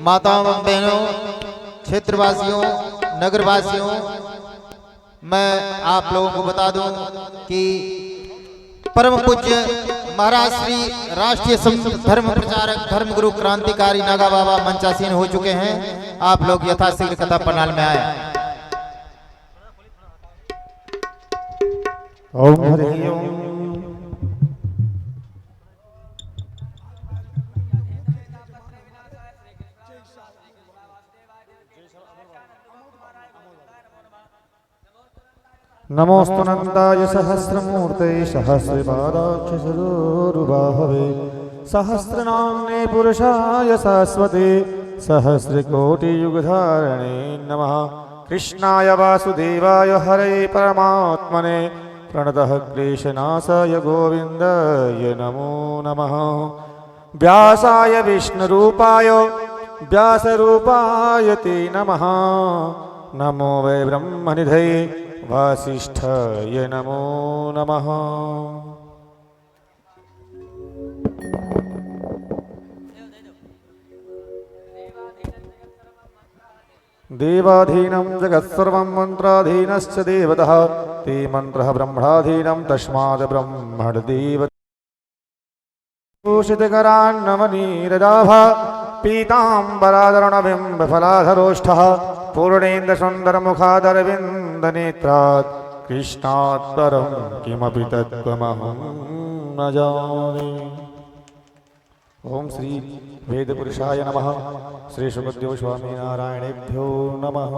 माताओं बहनों, क्षेत्रवासियों, नगरवासियों, मैं आप लोगों को बता दूं कि परम पूज्य महाराज श्री राष्ट्रीय धर्म प्रचारक धर्मगुरु क्रांतिकारी नागा बाबा मंचासीन हो चुके हैं। आप लोग यथाशीघ्र कथा पंडाल में आए। ओम हरि ओम। नमोस्तुनंदाय सहस्रमूर्ते सहस्रपादाक्ष सरोरुबाहवे सहस्रनाम्ने पुरुषाय शाश्वते सहस्रकोटियुगधारणे नमः। कृष्णाय वासुदेवाय हरे परमात्मने प्रणतः क्लेशनाशाय गोविन्दाय नमो नमः। व्यासाय विष्णुरूपाय व्यासरूपाय ते नमः। नमो वै ब्रह्मनिधये वासिष्ठाय नमो नमः। देवाधीनं जगत्सर्वं मन्त्राधीनश्च देवतः ते मन्त्रः ब्रह्मणाधीनं तस्माद् ब्रह्मणदेव भूषितकरान्नमनीरजाभा पीताम्बराधरणबिम्बफलाधरोष्ठः पूर्णेन्दुसुन्दरमुखादरविन्दनेत्रात् कृष्णात् परं किमपि तत्त्वमहं न जाने। ओम श्री वेद पुरुषाय नमः। श्री सुखदेव स्वामी नारायणेभ्यो नमः।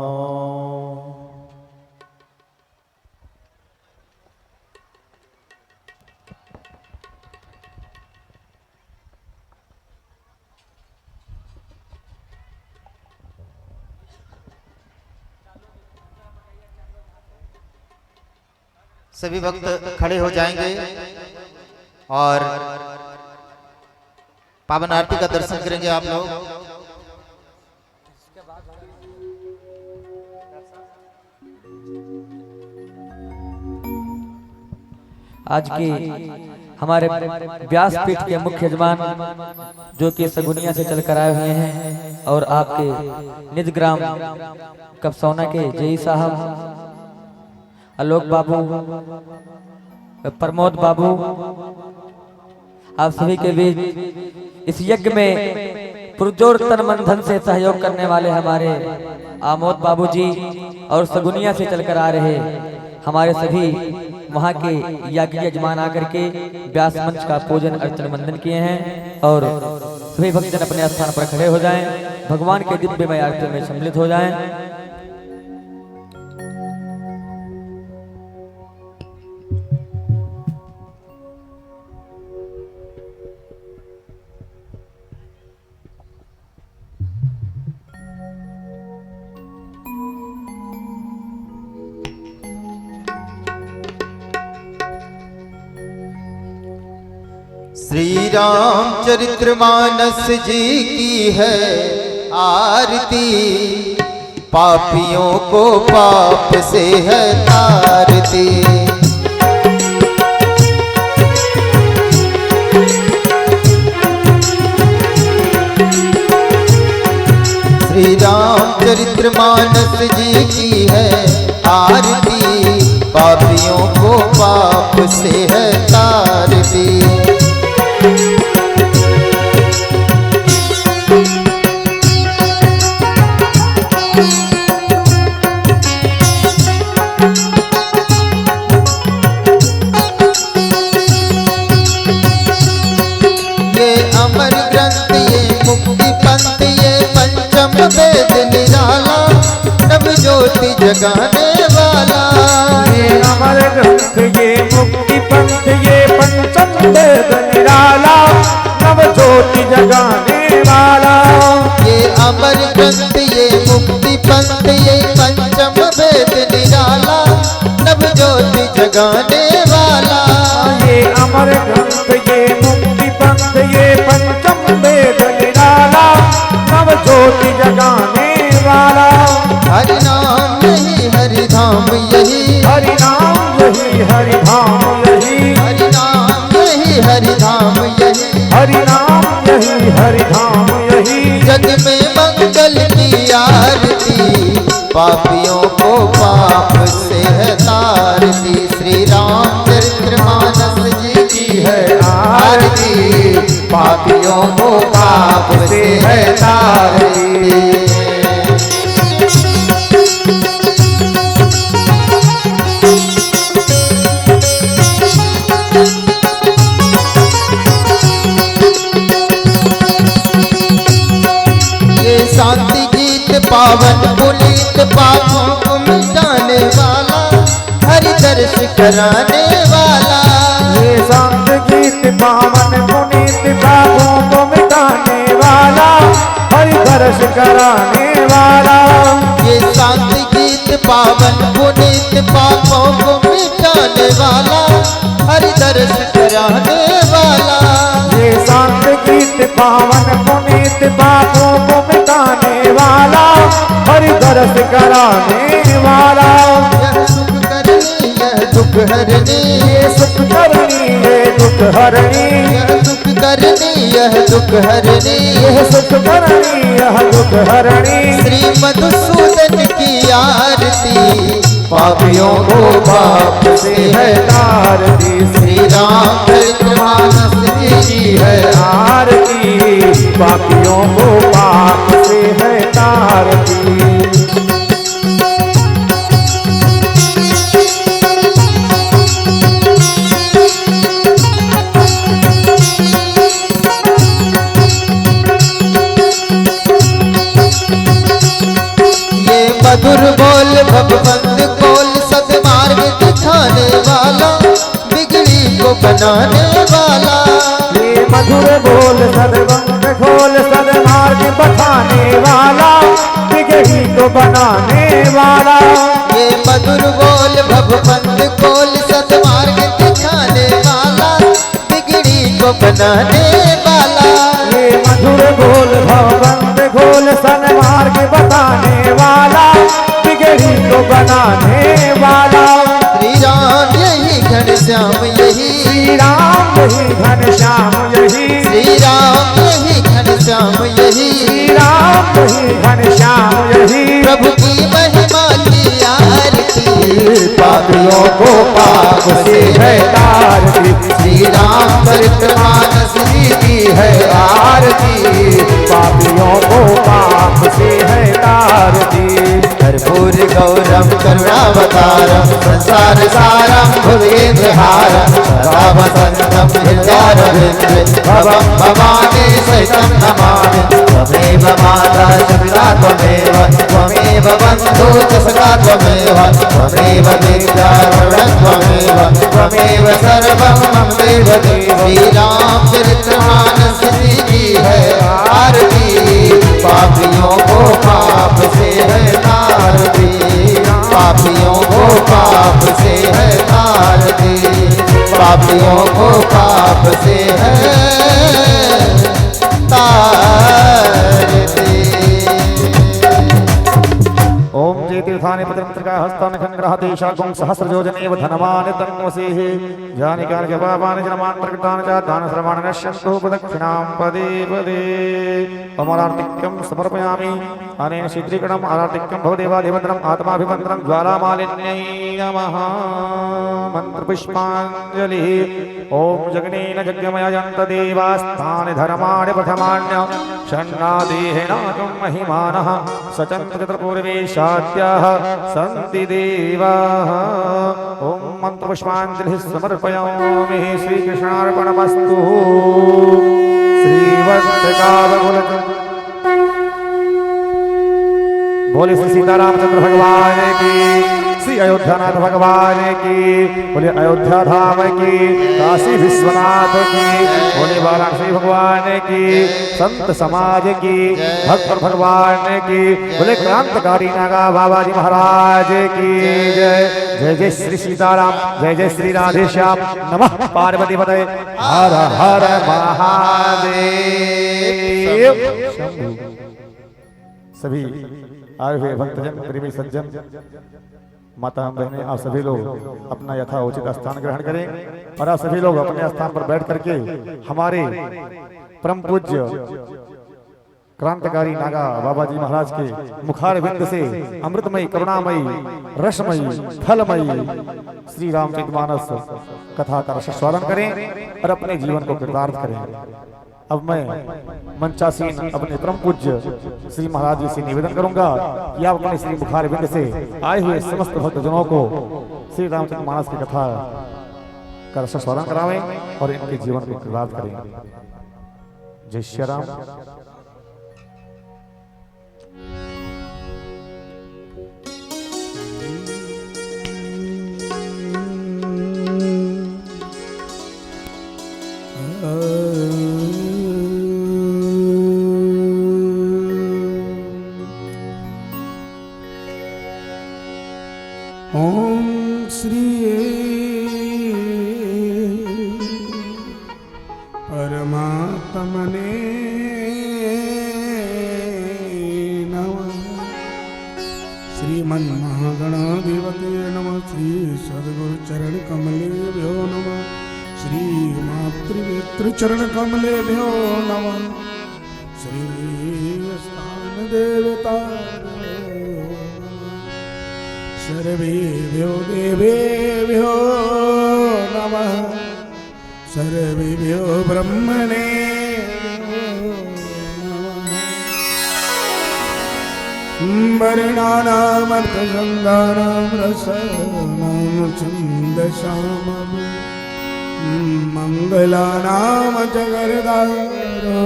सभी भक्त खड़े हो जाएंगे और पावन आरती का दर्शन करेंगे आप लोग। आज के हमारे व्यासपीठ के मुख्य यजमान जो कि सगुनिया से चलकर आए हुए हैं और आपके निज ग्राम कपसौना के जई साहब, आलोक बाबू, प्रमोद बाबू, आप सभी के बीच इस यज्ञ में पुरजोर तन मन धन से सहयोग करने वाले हमारे आमोद बाबूजी और सगुनिया से चलकर आ रहे हमारे सभी वहाँ के याज्ञ यजमान आकर के व्यास मंच का पूजन अर्चन वंदन किए हैं और सभी भक्तजन अपने स्थान पर खड़े हो जाएं, भगवान के दिव्यमय आरती में सम्मिलित हो जाएं। श्री रामचरितमानस जी की है आरती, पापियों को पाप से है तारती। श्री रामचरितमानस जी की है आरती, पापियों को पाप से है तारती। अमर ग्रंथ ये मुक्ति पंथ ये पंचम वेद निराला, नव ज्योति जगाने वाला। ये अमर ग्रंथ ये मुक्ति पंथ ये पंचम वेद निराला, नव ज्योति जगाने वाला। ये अमर ग्रंथ ये मुक्ति पंथ ये पंचम वेद निराला, नव ज्योति जगाने वाला। ये अमर ग्रंथ ये मुक्ति पंथ ये पंचम वेद निराला, नव ज्योति जगाने वाला। हरि नाम यही हरि धाम यही, हरि नाम यही हरि धाम यही, हरि नाम यही हरि धाम यही, हरि नाम यही हरि धाम यही। जग में मंगल आरती, पापियों को पाप से है तारती। श्री रामचरितमानस जी की है आरती, पापियों को पाप से है तारती। शांति गीत पावन पुनीत, पापों को मिटाने वाला, हरि दर्श कराने वाला। ये शांति गीत पावन पुनीत, पापों को मिटाने वाला, हरि दर्श कराने वाला। ये शांति गीत पावन पुनीत, पापों को मिटाने वाला, हरि दर्श कराने वाला। ये शांति गीत पावन पुनीत, पापों को मिटाने वाला, हरि दर्श कराने वाला। यह सुख करनी यह दुख हरनी, ये सुख करनी ये दुख हरनी, यह सुख करनी यह दुख हरनी, यह सुख करनी यह दुख हरनी। श्री मधुसूदन की आरती, पापियों को पाप से है आरती। श्री रामचरितमानस जी की है आरती, पापियों को पाप से है तारती। मधुर बोल भगवंत कोल, सदमार्ग दिखाने वाला, बिगड़ी को बनाने वाला। ये मधुर बोल सदबंध खोल, सदमार्ग बताने वाला, बिगड़ी को बनाने वाला। ये मधुर बोल भगवंत कोल, सदमार्ग दिखाने वाला, बिगड़ी को बनाने वाला। ये मधुर बोल भगवंत खोल, सदमार्ग बताने वाला, बिगड़ी को बनाने वाला। श्री राम यही घनश्याम यही, श्री राम यही घनश्याम यही, श्री राम यही घनश्याम यही, श्री राम यही घनश्याम यही। प्रभु की महिमा की आरती, पापियों को पाप से है तारती। श्री रामचरितमानस जी की है आरती, पापियों को पाप से है तारती। कर्पूर गौरम करुणावतारम, संसार सारम भुजगेन्द्रहारम, सदा वसंतम हृदयारविंदे, भवं भवानी सहितं नमामि। त्वमेव माता च पिता त्वमेव, त्वमेव बन्धुः च सखा त्वमेव, त्वमेव विद्या वरदं त्वमेव, त्वमेव सर्वं मम देव देव। श्री रामचरितमानस जी की है आरती, पापियों को पाप से है तारती, पापियों को पाप से है तारती, पापियों को पाप से है तारती। ओम जे तीर्थानि पत्रंत्रिका हस्तान खंग्रहते शाकुं सहस्रयोजनेव धनवान् तन्वसेः जानिकानि च पापानि च नमान्तर्गतानि च दानश्रवाणि नश्यन्तु प्रदक्षिणां पदे पदे। अमरार्तिक्यं समर्पयामि अनेन शीघ्रीकरणम् अरार्तिक्यं भवदेवाधिमन्त्रम् आत्माभिमन्त्रं ज्वालामालिन्यै नमः। मन्त्रपुष्पाञ्जलिः। ओम जगनेन यज्ञमयन्त देवास्तानि धर्माणि प्रथमान्य षण्णादेहेनागं महिमानः सचन्द्रपूर्वेशाद्याः सन्ति देवाः। ओम मन्त्रपुष्पाञ्जलिः समर्पयामि। श्रीकृष्णार्पणमस्तु। बोले श्री सीतारामचंद्र भगवान की, श्री अयोध्यानाथ भगवान की, बोले अयोध्या धाम की, काशी विश्वनाथ की, बोले वाराणसी भगवान की, संत समाज की, भक्त भगवान की, बोले क्रांतिकारी नागा बाबा जी महाराज की जय। जय जय श्री सीताराम, जय जय श्री राधेश्याम। नमः पार्वती पतये, हर हर महादेव। सभी आए हुए भक्तजन, प्रेमी सज्जन, माता बहनें, आप सभी लोग अपना यथाउचित स्थान ग्रहण करें और आप सभी लोग अपने स्थान पर बैठ करके हमारे परम पूज्य क्रांतिकारी नागा बाबा जी महाराज के मुखार बिंद से अमृतमयी करुणामयी रसमयी फलमयी श्री रामचरितमानस कथा का रसास्वादन करें और अपने जीवन को कृतार्थ करें। अब मैं मंचासीन अपने परम पूज्य श्री महाराज जी से निवेदन करूंगा कि आप अपने श्री मुखार बिंद से आए हुए समस्त भक्तजनों को श्री रामचरितमानस की कथा का रसास्वादन करावें और इनके जीवन को कृतार्थ करें। जय श्री राम। ओम श्री परमात्मने नमः। श्रीमन्महागणाधिपते नमः। श्री सद्गुरु चरण कमलेभ्यो नमः। श्री मातृमित्र चरण कमलेभ्यो नमः। श्री स्थान देवता सर्वेभ्यो देवेभ्यो नमः। सर्वेभ्यो ब्रह्मणे नमः। वर्णानामर्थसंगानां रसानां छन्दसामः मंगलानां जगर्दारो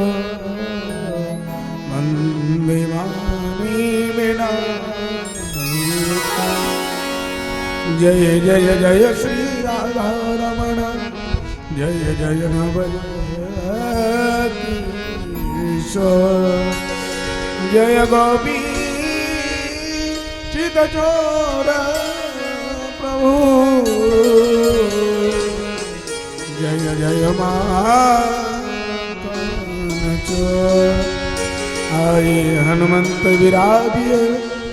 वन्दे मामेना। जय जय जय श्री राधा रमण। जय जय नवल किशोर। जय गोपी चित चोर प्रभु। जय जय मातन चोर। आए हनुमंत विराजिए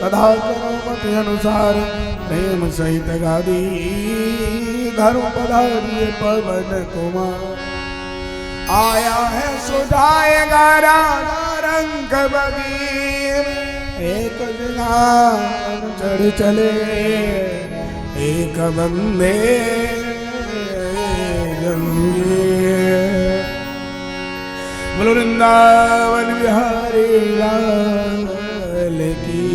तथा करोमति अनुसार प्रेम सहित गादी धर्म पधारिए पवन कुमार। आया है सुधाएगा राजा रंग बगीर। एक जगह चढ़ चले एक बंदे जंगीर। बोलो वृंदावन बिहारी लाल की।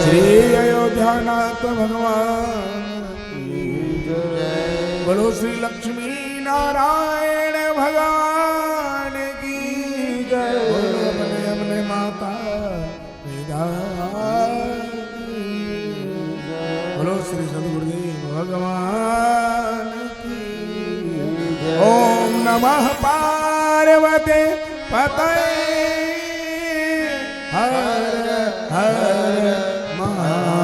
श्री अयोध्यानाथ भगवान की जय। बोलो श्री लक्ष्मी नारायण भगवान की जय। बोलो अपने अपने माता पिता की जय। बोलो श्री सद्गुरुदेव भगवान की जय। ओम नमः पार्वती पतये हर हर महादेव।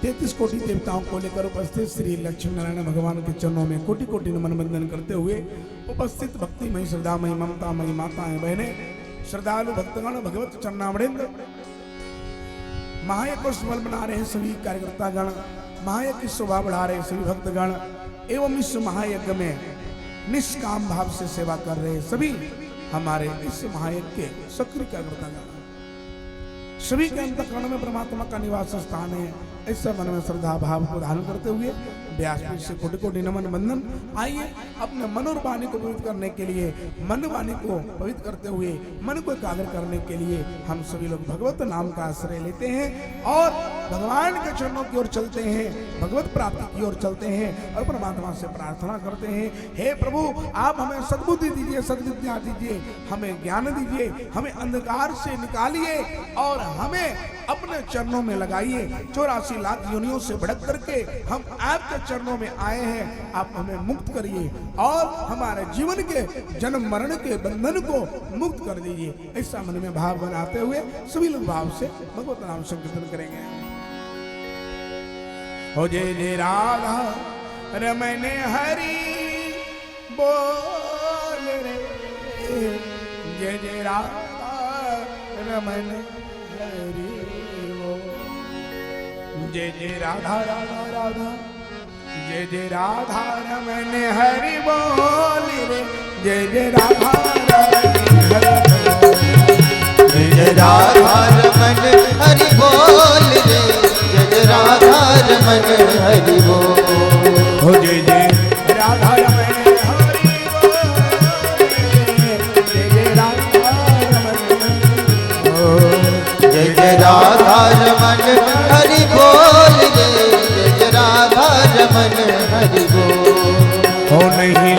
33 कोटि देवताओं को लेकर उपस्थित श्री लक्ष्मी नारायण भगवान के चरणों में कोटि कोटि नमन बंदन करते हुए उपस्थित भक्तिमयी श्रद्धामयी ममतामयी माताएं बहनें श्रद्धालु भक्तगण भगवत चरणामृत महायज्ञ को सफल बना रहे सभी कार्यकर्ता गण, महायज्ञ की शोभा बढ़ा रहे सभी भक्तगण एवं इस महायज्ञ में निष्काम भाव से सेवा कर रहे सभी हमारे इस महायज्ञ के सक्रिय कार्यकर्ता गण, सभी के अंतःकरण में परमात्मा का निवास स्थान है। इस मन में श्रद्धा भाव को धारण करते हुए व्यास पीठ से कोटि कोटि नमन बंदन। आइए अपने मन और वाणी को पवित्र करने के लिए, मन वाणी को पवित्र करते हुए मन को एकाग्र करने के लिए हम सभी लोग भगवत नाम का आश्रय लेते हैं और भगवान के चरणों की ओर चलते हैं, भगवत प्राप्ति की ओर चलते हैं और परमात्मा से प्रार्थना करते हैं, हे प्रभु आप हमें सद्बुद्धि दीजिए, सद्विद्या दीजिए, हमें ज्ञान दीजिए, हमें अंधकार से निकालिए और हमें अपने चरणों में लगाइए। 84 लाख योनियों से भड़क करके हम आपके चरणों में आए हैं, आप हमें मुक्त करिए और हमारे जीवन के जन्म मरण के बंधन को मुक्त कर दीजिए। ऐसा मन में भाव बनाते हुए सभी लोग भाव से भगवत नाम संकीर्तन करेंगे। हो जय जय राधा रमन हरि बोल रे, जय जय राधा रमन हरि, जय जय राधा राधा राधा जय जय राधा रमन हरि बोल रे, जय जय राधा रमन हरि बोल, जय जय राधा रमन हरि बोल रे, जय जय राधा रमन हरि बोल। हो जय जय राधा रमन हरि बोल, जय जय राधा रमन बोल, जय जय राधा रमन हरि बोल रे, जय जय राधा रमन हरि बोल। हो नहीं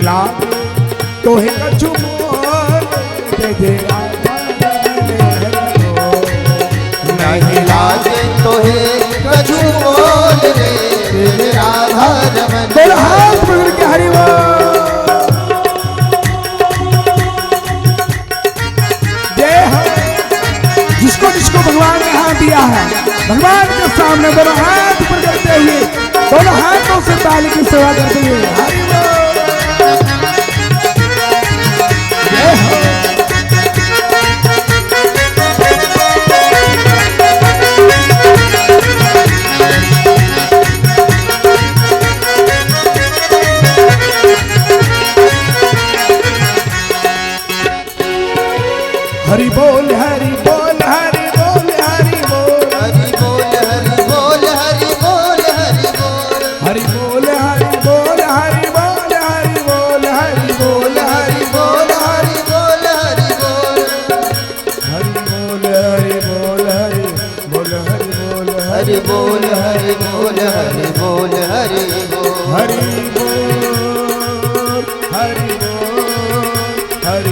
लागे तो है कछु मोल, जय जय राधा रमन हरि बोल, नहीं लागे तो है कछु बोल रे, जय जय राधा रमन। बोल हाथ पकड़ के हरि बोल। जय हो जिसको जिसको भगवान ने हाथ दिया है, भगवान के सामने दोनों हाथ ऊपर करते हुए, दोनों हाथों से ताली की सेवा करते हुए हरि बोल। जय हो हरि बोल हरि बोल हरि बोल हरि बोल, हरि बोल हरि बोल हरि बोल हरि बोल, हरि बोल हरि बोल हरि बोल हरि बोल, हरि बोल हरि बोल हरि बोल हरि बोल, हरि बोल हरि बोल हरि बोल हरि बोल हरि बोल हरि बोल हरि बोल हरि बोल, हरि बोल हरि बोल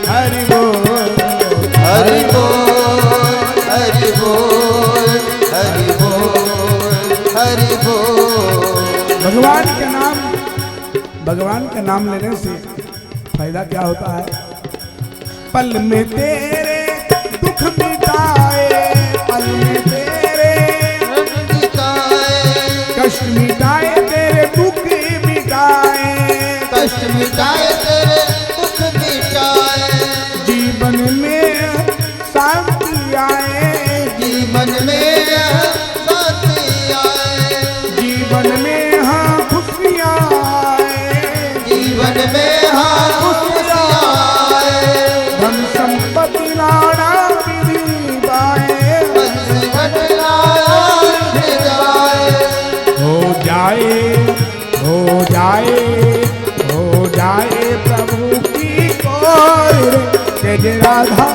हरि बोल हरि बोल हरि बोल हरि बोल हरि बोल हरि बोल। भगवान के नाम लेने से फायदा क्या होता है? पल में तेरे दुख मिटाए, पल में तेरे कष्ट मिटाए, तेरे दुख मिटाए, कष्ट मिटाए तेरे दुख मिटाए, जीवन में शांति आए, जीवन में शांति आए, जीवन में हाँ खुशियाँ आए, जीवन में हाँ खुशियाँ आए, धन संपत्ति लाना विधि पाए, बंसीवन लाया जाए, हो जाए हो जाए हो जाए प्रभु की कौर, जय जय राधा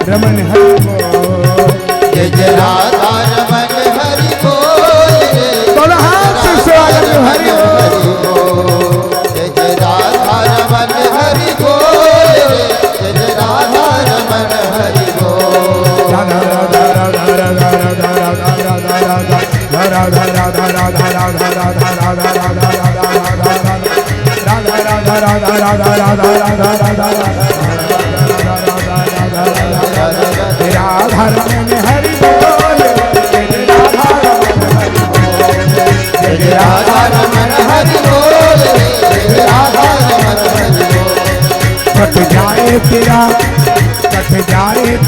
रमन हरि बोल, जय जय राधा रमन हरि बोल रे, दोनों हाथ से सेवा करते हुए हरि बोल। जय जय राधा रमन हरि बोल रे, जय जय राधा रमन हरि बोल। राधा राधा राधा राधा राधा राधा राधा राधा राधा राधा राधा राधा राधा राधा राधा राधा राधा राधा रमन हरि बोल, जय जय राधा रमन हरि बोल, जय जय राधा रमन हरि बोल रे, जय जय राधा रमन हरि बोल। कट जाए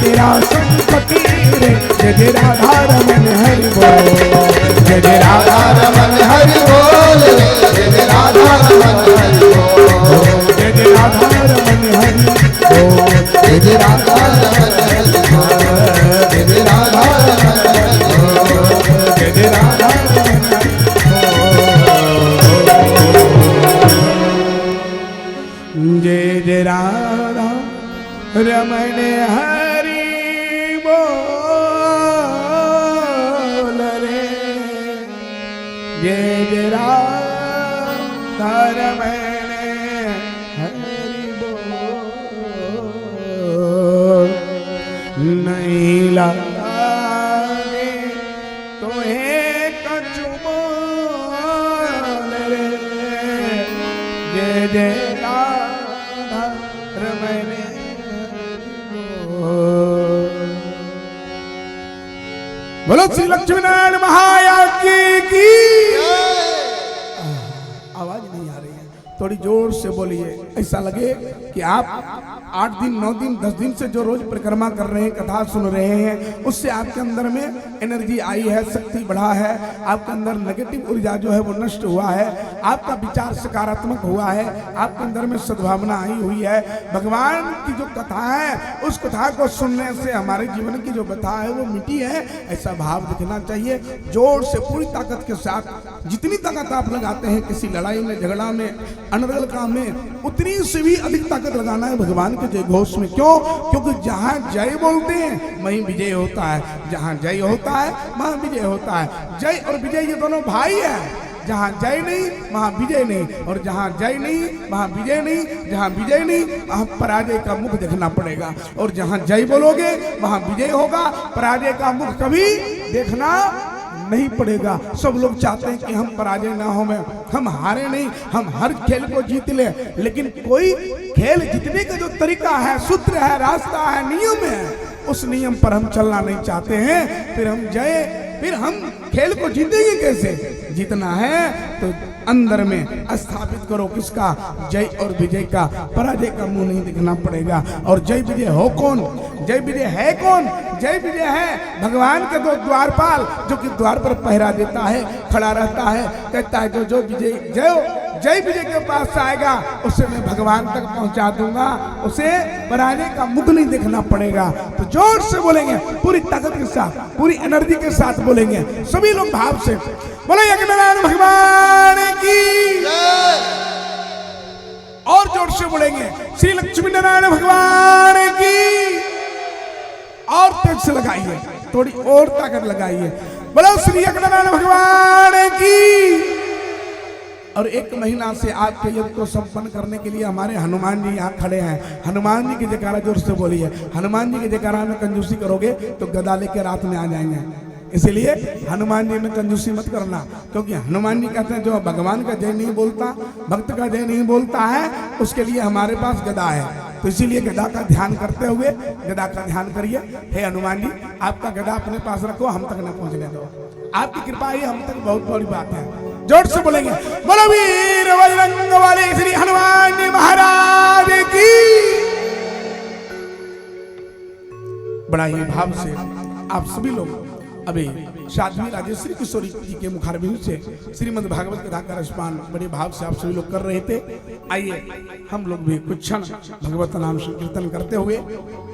तेरा संपत्ति रे, जय जय राधा रमन हरि बोल, जय जय राधा रमन हरि बोल रे, जय जय राधा रमन हरि बोल, जय जय राधा रमन हरि बोल, जय जय राधा रमन हरि बोल, जय जय राधा रमन हरि बोल, जय जय राधा रमन जय जय राधा रमन हरि बोल रे, जय जय राधा रमन हरि बोल। नहीं लागे तो है कछु मोल रे, जय जय राधा रमन बोलो श्री लक्ष्मी नारायण महायाज्ञी की। आवाज नहीं आ रही है तो थोड़ी जोर से बोलिए, ऐसा लगे कि आप 8 दिन 9 दिन 10 दिन से जो रोज परिक्रमा कर रहे हैं, कथा सुन रहे हैं, उससे आपके अंदर में एनर्जी आई है, शक्ति बढ़ा है, आपके अंदर नेगेटिव ऊर्जा जो है वो नष्ट हुआ है, आपका विचार सकारात्मक हुआ है, आपके अंदर में सद्भावना आई हुई है। भगवान की जो कथा है उस कथा को सुनने से हमारे जीवन की जो व्यथा है वो मिटी है, ऐसा भाव दिखना चाहिए। जोर से पूरी ताकत के साथ जितनी ताकत आप लगाते हैं किसी लड़ाई में, झगड़ा में, अनर्गल काम में, उतनी से भी अधिक ताकत लगाना है भगवान के जय घोष में। क्यों? क्योंकि जहां जय बोलते हैं वहीं विजय होता है, जहां जय होता है वहां विजय होता है। जय और विजय ये दोनों भाई है, जहां जय नहीं वहां विजय नहीं, और जहां जय नहीं वहां विजय नहीं, जहां विजय नहीं वहां पराजय का मुख देखना पड़ेगा, और जहां जय बोलोगे वहां विजय होगा, पराजय का मुख कभी देखना नहीं पड़ेगा। सब लोग चाहते हैं कि हम पराजय ना हो, हम हारे नहीं, हम हर खेल को जीत ले, लेकिन कोई खेल जीतने का जो तरीका है, सूत्र है, रास्ता है, नियम है, उस नियम पर हम चलना नहीं चाहते हैं। फिर हम खेल को जीतेंगे कैसे? जीतना है तो अंदर में स्थापित करो किसका? जय और विजय का। पराजय का मुंह नहीं दिखना पड़ेगा। और जय विजय हो कौन? जय विजय है कौन? जय विजय है भगवान के दो द्वारपाल, जो कि द्वार पर पहरा देता है, खड़ा रहता है, कहता है जो विजय जय विजय के पास आएगा उसे मैं भगवान तक पहुंचा दूंगा, उसे पराजय का मुख नहीं देखना पड़ेगा। तो जोर से बोलेंगे, पूरी ताकत के साथ, पूरी एनर्जी के साथ बोलेंगे सभी लोग भाव से। बोलो यज्ञनारायण भगवान की, और जोर से बोलेंगे श्री लक्ष्मी नारायण भगवान की, और तेज से लगाइए, थोड़ी और ताकत लगाइए। बोलो श्री यज्ञनारायण भगवान की। और 1 महीना से आपके यज्ञ को संपन्न करने के लिए हमारे हनुमान जी यहाँ खड़े हैं। हनुमान जी की जयकारा जोर से बोलिए। हनुमान जी की जयकारा में कंजूसी करोगे तो गदा लेकर रात में आ जाएंगे, इसलिए हनुमान जी में कंजूसी मत करना, क्योंकि हनुमान जी कहते हैं जो भगवान का जय नहीं बोलता, भक्त का जय नहीं बोलता है, उसके लिए हमारे पास गदा है। तो इसीलिए गदा का ध्यान करते हुए गदा का ध्यान करिए। हे हनुमान जी, आपका गदा अपने पास रखो, हम तक न पहुंचने दो, आपकी कृपा ही हम तक बहुत बड़ी बात है। जोर से बोलेंगे, बोलो वीर बजरंग वाले श्री हनुमान जी महाराज की। बड़ा ही भाव से आप सभी लोग अभी साध्वी राजेश्वरी किशोरी जी के मुखारबिंद से श्रीमद् भागवत कथा का रसपान बड़े भाव से आप सभी लोग कर रहे थे। आइए हम लोग भी कुछ क्षण भगवत नाम संकीर्तन करते हुए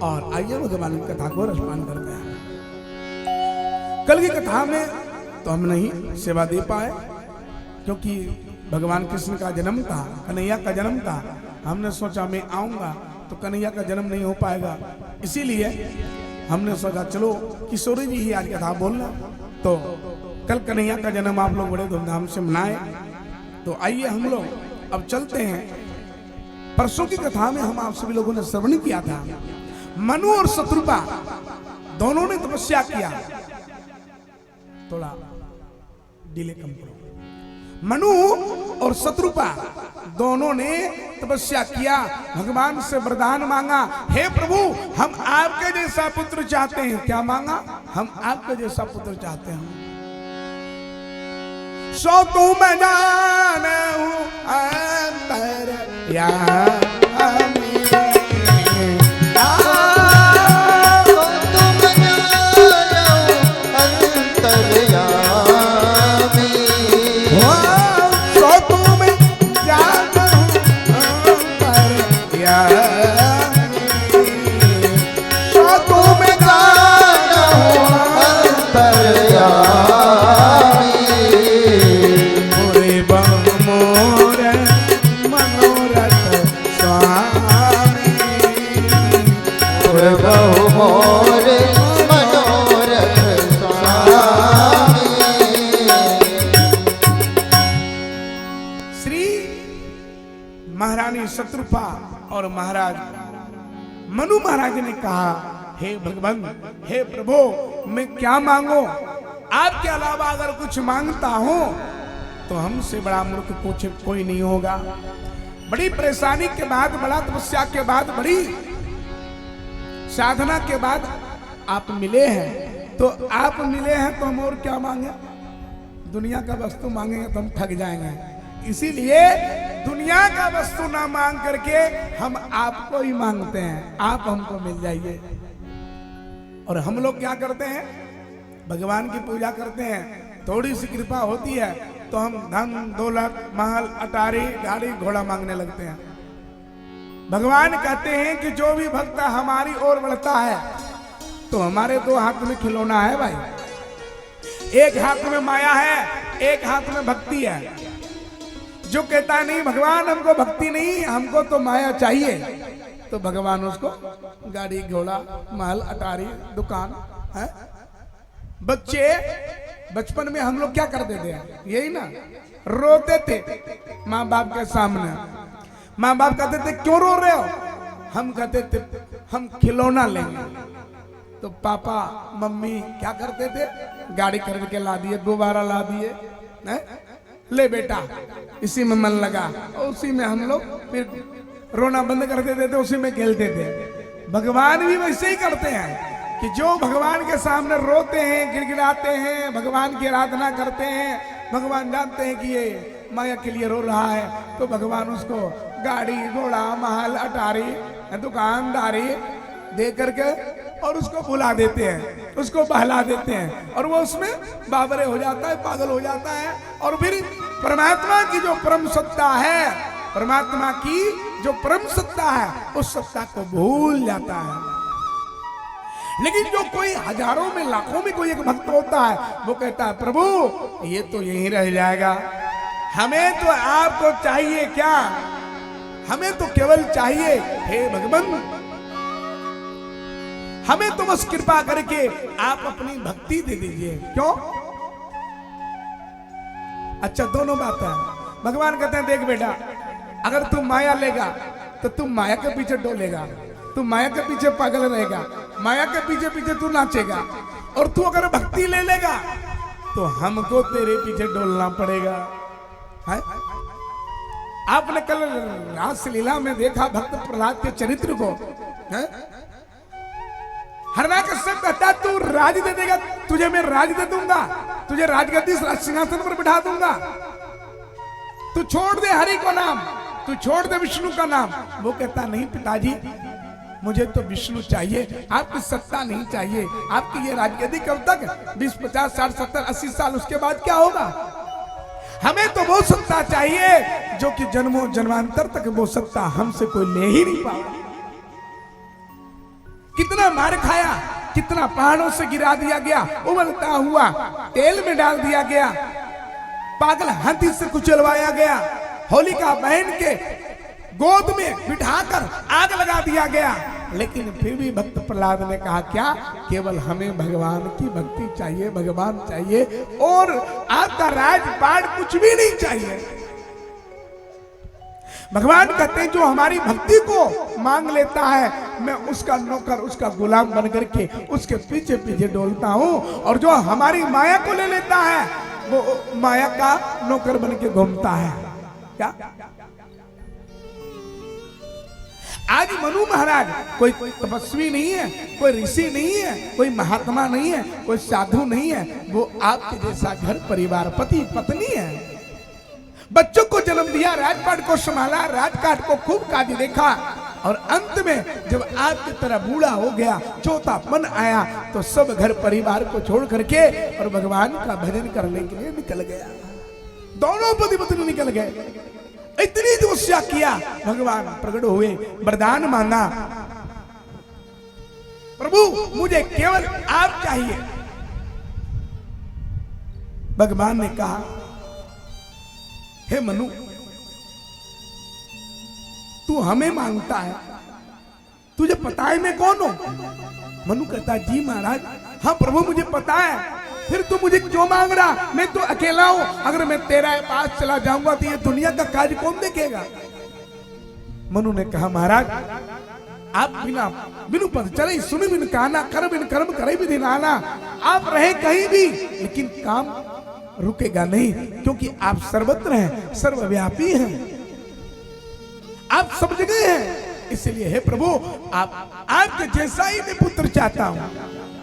और आइए भगवान की कथा को रसपान करते हैं। कल की कथा में तो हम नहीं सेवा दे पाए, क्योंकि भगवान कृष्ण का जन्म था, कन्हैया का जन्म था। हमने सोचा मैं आऊंगा तो कन्हैया का जन्म नहीं हो पाएगा, इसीलिए हमने सोचा चलो किशोरी जी ही आज कथा बोलना। तो कल कन्हैया का जन्म आप लोग बड़े धूमधाम से मनाए। तो आइए हम लोग अब चलते हैं। परसों की कथा में हम आप सभी लोगों ने श्रवण किया था, मनु और शत्रुपा दोनों ने तपस्या किया। थोड़ा डिले कम करो। मनु और शत्रुपा दोनों ने तपस्या किया, भगवान से वरदान मांगा, हे प्रभु हम आपके जैसा पुत्र चाहते हैं। क्या मांगा? हम आपके जैसा पुत्र चाहते हैं। सो तू मैं जाने हूं अंतर्यामी, शत्रुपा और महाराज मनु महाराज ने कहा, हे भगवान, हे प्रभु मैं क्या मांगू? आपके अलावा अगर कुछ मांगता हूं तो हमसे बड़ा मूर्ख कुछ कोई नहीं होगा। बड़ी परेशानी के बाद, बड़ा तपस्या के बाद, बड़ी साधना के बाद आप मिले हैं। तो आप मिले हैं तो हम और क्या मांगे? दुनिया का वस्तु मांगेंगे तो हम ठग जाएंगे, इसीलिए दुनिया का वस्तु ना मांग करके हम आपको ही मांगते हैं, आप हमको मिल जाइए। और हम लोग क्या करते हैं, भगवान की पूजा करते हैं, थोड़ी सी कृपा होती है तो हम धन दौलत महल अटारी गाड़ी घोड़ा मांगने लगते हैं। भगवान कहते हैं कि जो भी भक्त हमारी ओर बढ़ता है तो हमारे दो हाथ में खिलौना है भाई, एक हाथ में माया है, एक हाथ में भक्ति है। जो कहता नहीं भगवान हमको भक्ति नहीं, हमको तो माया चाहिए, तो भगवान उसको गाड़ी घोड़ा महल अटारी दुकान है। बच्चे बचपन में हम लोग क्या करते थे, यही ना, रोते थे माँ बाप के सामने। माँ बाप कहते थे क्यों रो रहे हो, हम कहते थे हम खिलौना लेंगे। तो पापा मम्मी क्या करते थे, गाड़ी खरीद के ला दिए, गुब्बारा ला दिए, ले बेटा इसी में मन लगा, और उसी में हम लोग फिर रोना बंद कर देते थे, उसी में खेलते थे। भगवान भी वैसे ही करते हैं कि जो भगवान के सामने रोते हैं, गिड़गिड़ाते हैं, भगवान की आराधना करते हैं, भगवान जानते हैं कि ये माया के लिए रो रहा है, तो भगवान उसको गाड़ी घोड़ा महल अटारी दुकानदारी दे करके और उसको बुला देते हैं, उसको बहला देते हैं, और वो उसमें बाबरे हो जाता है, पागल हो जाता है। और फिर परमात्मा की जो परम सत्ता है, परमात्मा की जो परम सत्ता है, उस सत्ता को भूल जाता है। लेकिन जो कोई हजारों में लाखों में कोई एक भक्त होता है, वो कहता है प्रभु ये तो यहीं रह जाएगा, हमें तो आपको चाहिए क्या, हमें तो केवल चाहिए हे भगवान, हमें तो बस कृपा करके आप अपनी भक्ति दे दीजिए। क्यों? अच्छा दोनों बात है। भगवान कहते हैं देख बेटा, अगर तू माया लेगा तो तू माया के पीछे डोलेगा, तू माया के पीछे पागल रहेगा, माया के पीछे पीछे तू नाचेगा। और तू अगर भक्ति ले लेगा तो हमको तेरे पीछे डोलना पड़ेगा। है? आपने कल रासलीला में देखा भक्त प्रहलाद के चरित्र को। हिरण्यकश्यप कहता तू राज दे देगा, तुझे मैं राज दे दूंगा, तुझे राजगद्दी सिंहासन पर बिठा दूंगा, तू छोड़ दे हरि को नाम, तू छोड़ दे विष्णु का नाम। वो कहता नहीं पिताजी, मुझे तो विष्णु चाहिए, आपकी सत्ता नहीं चाहिए। आपकी ये राजगद्दी कब तक, 20 50 60 70 80 साल, उसके बाद क्या होगा? हमें तो वो सत्ता चाहिए जो कि जन्मों जन्मांतर तक वो सत्ता हमसे कोई ले ही नहीं पाएगा। कितना मार खाया, कितना पहाड़ों से गिरा दिया गया, उबलता हुआ तेल में डाल दिया गया, पागल हाथी से कुचलवाया गया, होलिका बहन के गोद में बिठाकर आग लगा दिया गया। लेकिन फिर भी भक्त प्रहलाद ने कहा क्या, केवल हमें भगवान की भक्ति चाहिए, भगवान चाहिए, और आपका राजपाट कुछ भी नहीं चाहिए। भगवान कहते हैं जो हमारी भक्ति को मांग लेता है, मैं उसका नौकर, उसका गुलाम बन करके उसके पीछे पीछे डोलता हूं, और जो हमारी माया को ले लेता है वो माया का नौकर बन के घूमता है। क्या आज मनु महाराज कोई तपस्वी नहीं है, कोई ऋषि नहीं है, कोई महात्मा नहीं है, कोई साधु नहीं है, वो आपके जैसा घर परिवार पति पत्नी है। बच्चों को जन्म दिया, राजपाट को संभाला, राजकाट को खूब काज देखा, और अंत में जब आपकी तरह बूढ़ा हो गया, चौथापन आया, तो सब घर परिवार को छोड़ करके और भगवान का भजन करने के लिए निकल गया। दोनों पति पत्नी निकल गए। इतनी तपस्या किया, भगवान प्रकट हुए, वरदान मांगा, प्रभु मुझे केवल आप चाहिए। भगवान ने कहा हे मनु, तू हमें मांगता है, तुझे पता है मैं कौन हूं? मनु कहता जी महाराज, हाँ प्रभु मुझे पता है, फिर तू मुझे क्यों मांग रहा? मैं तो अकेला हूं, अगर मैं तेरा पास चला जाऊंगा तो ये दुनिया का कार्य कौन देखेगा? मनु ने कहा महाराज, आप बिनु पद चले सुन बिन काना, कर बिन कर्म करे भी दिन आना। आप रहे कहीं भी, लेकिन काम रुकेगा नहीं, क्योंकि आप सर्वत्र हैं, सर्वव्यापी हैं, आप सब जगह हैं। इसलिए हे प्रभु, आपके जैसा ही मैं पुत्र चाहता हूं।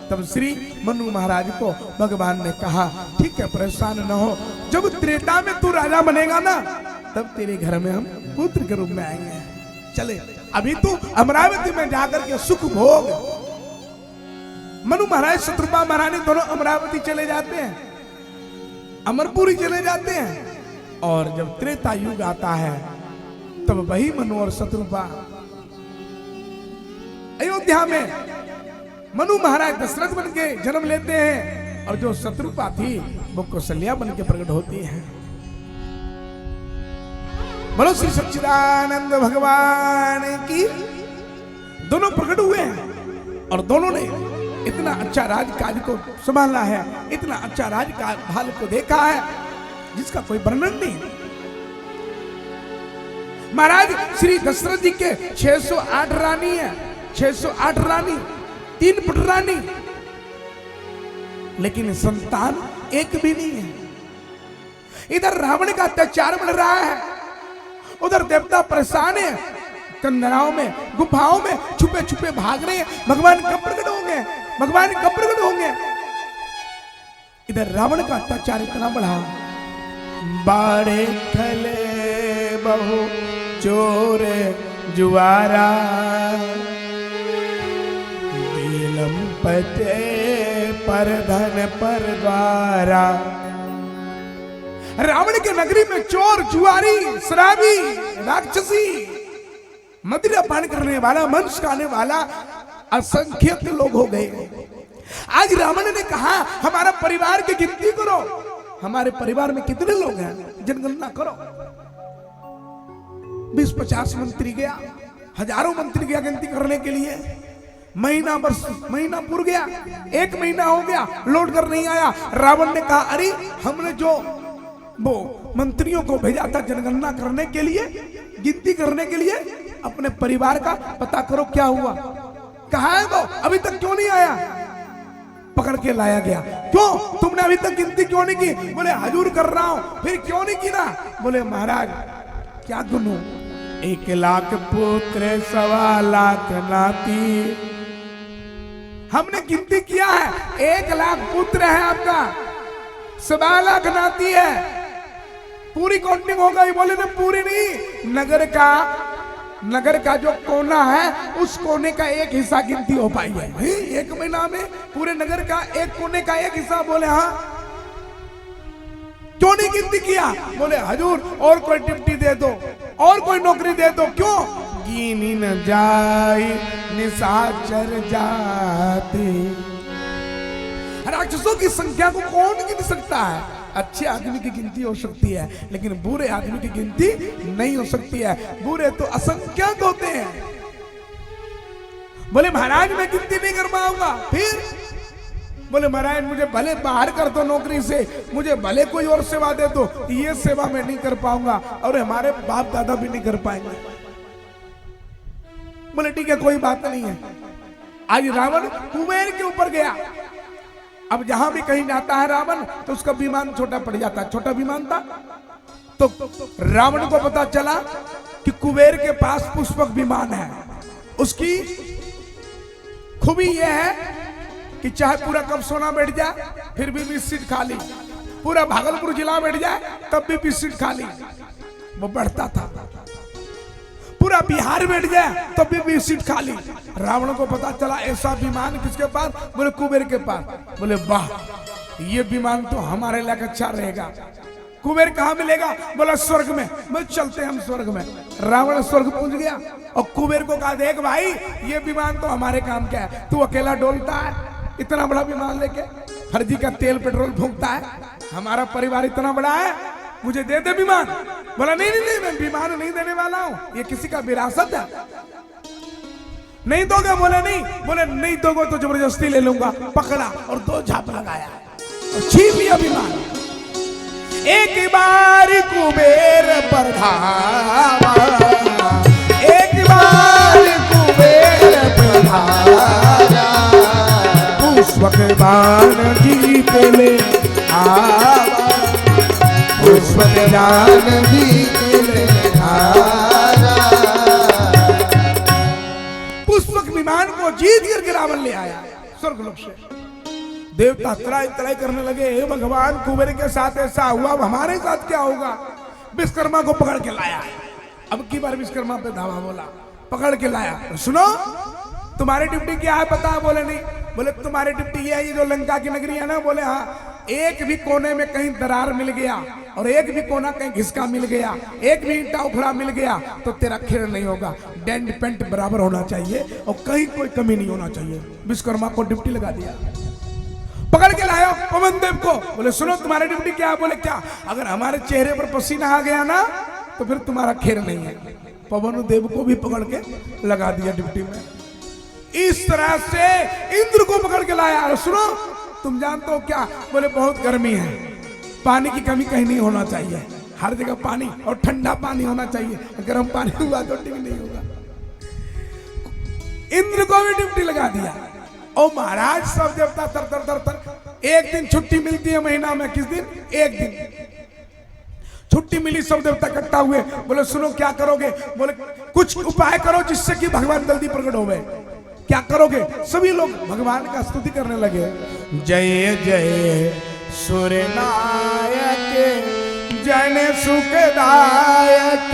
तब श्री मनु महाराज को भगवान ने कहा ठीक है, परेशान न हो, जब त्रेता में तू राजा बनेगा ना, तब तेरे घर में हम पुत्र के रूप में आएंगे। चले अभी तू अमरावती में जाकर के सुख भोग। मनु महाराज शत्रुपा महारानी दोनों अमरावती चले जाते हैं, अमरपुरी चले जाते हैं। और जब त्रेता युग आता है तब वही मनु और शत्रुपा अयोध्या में मनु महाराज दशरथ बन के जन्म लेते हैं और जो शत्रुपा थी वो कौशल्या बन के प्रकट होती है। बोलो श्री सच्चिदानंद भगवान की। दोनों प्रकट हुए हैं और दोनों ने इतना अच्छा राजकाज को संभाला है, इतना अच्छा राजकाज को देखा है जिसका कोई वर्णन नहीं। महाराज श्री दशरथ जी के 608 रानी है, 608 रानी, 3 पुटरानी, लेकिन संतान एक भी नहीं है। इधर रावण का अत्याचार बढ़ रहा है, उधर देवता परेशान है, कंदराओं में गुफाओं में छुपे छुपे भाग रहे हैं। भगवान कब प्रकट होंगे, भगवान कब प्रकट होंगे। इधर रावण का अत्याचार इतना बढ़ा, बाड़े खले बहु चोर जुआरा, नीलम पटे पर धन पर द्वारा। रावण के नगरी में चोर जुआरी शराबी राक्षसी मदिरा पान करने वाला मांस खाने वाला असंख्यक लोग हो गए। आज रावण ने कहा हमारा परिवार की गिनती करो, हमारे परिवार में कितने लोग हैं जनगणना करो। 20-50 मंत्री गया, हजारों मंत्री गया गिनती करने के लिए। महीना पूर गया, 1 महीना हो गया, लौट कर नहीं आया। रावण ने कहा अरे हमने जो वो मंत्रियों को भेजा था जनगणना करने के लिए, गिनती करने के लिए, अपने परिवार का पता करो क्या हुआ। कहाँ है वो, अभी तक क्यों नहीं आया। पकड़ के लाया गया, क्यों तुमने अभी तक गिनती क्यों नहीं की। बोले हजूर कर रहा हूं। फिर क्यों नहीं की ना। बोले महाराज क्या गुनू, 1 लाख पुत्र 1.25 लाख नाती, हमने गिनती किया है 1 लाख पुत्र है आपका, 1.25 लाख नाती है, पूरी काउंटिंग हो गई। बोले ना पूरी नहीं, नगर का जो कोना है उस कोने का 1 हिस्सा गिनती हो पाई है। 1 महीना में पूरे नगर का 1 कोने का 1 हिस्सा। बोले हाँ, क्यों नहीं गिनती किया। बोले हजूर और कोई ड्यूटी दे दो, और कोई नौकरी दे दो। क्यों, गिनी न जाए निशाचर जाते। राक्षसों की संख्या को कौन गिन सकता है। अच्छे आदमी की गिनती हो सकती है लेकिन बुरे आदमी की गिनती नहीं हो सकती है। बुरे तो असंख्यात होते हैं। बोले महाराज मैं गिनती नहीं कर पाऊंगा। फिर बोले महाराज मुझे भले बाहर कर दो नौकरी से, मुझे भले कोई और सेवा दे दो, ये सेवा मैं नहीं कर पाऊंगा और हमारे बाप दादा भी नहीं कर पाएंगे। बोले ठीक है कोई बात नहीं है। आज रावण कुबेर के ऊपर गया। अब जहां भी कहीं जाता है रावण तो उसका विमान छोटा पड़ जाता है, छोटा विमान था। तो रावण को पता चला कि कुबेर के पास पुष्पक विमान है। उसकी खूबी यह है कि चाहे पूरा कब सोना बैठ जाए फिर भी 20 सीट खाली, पूरा भागलपुर जिला बैठ जाए तब भी 20 सीट खाली। वो बढ़ता था, पूरा बिहार बैठ जाए तब भी 20 सीट खाली। रावण को पता चला ऐसा विमान किसके पास। बोले कुबेर के पास। बोले वाह ये विमान तो हमारे लिए अच्छा रहेगा। कुबेर कहाँ मिलेगा। बोला स्वर्ग में। बोले चलते हम स्वर्ग में। रावण स्वर्ग पहुंच गया और कुबेर को कहा देख भाई ये विमान तो हमारे काम का है, तू अकेला डोलता है इतना बड़ा विमान लेके, फर्जी का तेल पेट्रोल फूंकता है, हमारा परिवार इतना बड़ा है, मुझे दे दे विमान। बोला नहीं नहीं नहीं मैं विमान नहीं देने वाला हूं, ये किसी का विरासत है। नहीं दोगे। बोले नहीं। बोले नहीं दोगे तो जबरदस्ती ले लूंगा। पकड़ा और 2 झाप लगाया और छीन लिया विमान। एक बार कुबेर पर धावा, एक बार कुबेर पर धारा, पुष्पक बाण जीत ले आवा, पुष्पक बाण जीत ले आवा। पुष्पक विमान को जीत करके रावण ले आया स्वर्गलोक से। देवता त्राई त्राई करने लगे, हे भगवान कुबेर के साथ ऐसा हुआ, अब हमारे साथ क्या होगा। विश्वकर्मा को पकड़ के लाया। अब की बार विश्वकर्मा पे धावा बोला, पकड़ के लाया। सुनो तुम्हारी ड्यूटी क्या है पता है? बोले नहीं। बोले तुम्हारी ड्यूटी ये है, ये जो लंका की नगरी है ना, बोले हाँ, एक भी कोने में कहीं दरार मिल गया और एक भी कोना कहीं घिसका मिल गया, एक भी ईंटा उखड़ा मिल गया तो तेरा खेल नहीं होगा। डेंट पेंट बराबर होना चाहिए और कहीं कोई कमी नहीं होना चाहिए। विश्वकर्मा को ड्यूटी लगा दिया, पकड़ के लाया पवन देव को। बोले सुनो तुम्हारी ड्यूटी क्या है? बोले क्या? अगर हमारे चेहरे पर पसीना आ गया ना तो फिर तुम्हारा खेल नहीं है। पवन देव को भी पकड़ के लगा दिया ड्यूटी में। इस तरह से इंद्र को पकड़ के लाया। और सुनो तुम जानते हो क्या? बोले बहुत गर्मी है, पानी की कमी कहीं नहीं होना चाहिए, हर जगह पानी और ठंडा पानी होना चाहिए। गर्म पानी हुआ तो ठीक नहीं होगा। इंद्र को भी ड्यूटी लगा दिया। और महाराज सब देवता तर तर तर तर, एक दिन छुट्टी मिलती है महीना में। किस दिन? एक दिन छुट्टी मिली, सब देवता इकट्ठा हुए। बोले सुनो क्या करोगे? बोले कुछ उपाय करो जिससे कि भगवान जल्दी प्रकट होवे। क्या करोगे? सभी लोग भगवान का स्तुति करने लगे। जय जय सूर्यनायक जन सुखदायक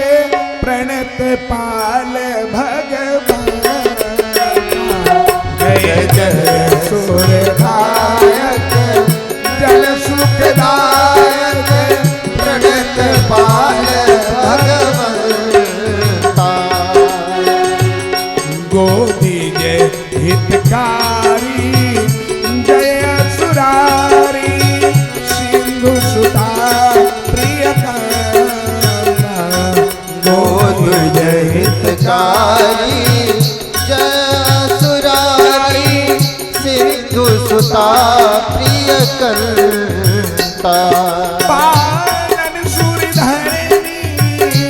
प्रणत पाल भगवान। जय जय सूर्यनायक जन सुखदायक प्रणत पाल भगवंता। गोदी जय हितकारी जय सुरारी सिंधु सुता प्रियकांता। गोद जय हितकारी जय सुरारी सिंधु सुता प्रिय करता। पालन सूर्य धरणी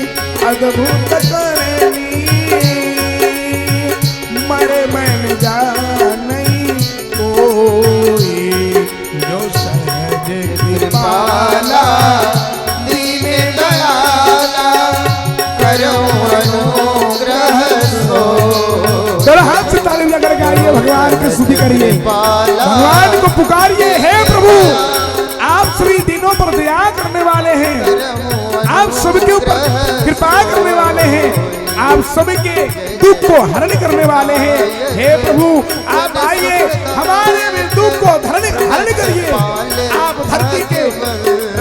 अद्भुत करणी मरे मन जानई कोई जो सहज कृपाला दीन दयाला करो अनुग्रह सो। चलो हाथ से ताली लगा के आइए, भगवान की स्तुति करिए, भगवान को पुकारिए। हे प्रभु आप सभी दिनों पर दया करने वाले हैं, आप सबके ऊपर कृपा करने वाले हैं, आप सबके दुख को हरण करने वाले हैं। हे प्रभु आप आइए, हमारे भी दुख को हरण करिए। आप धरती के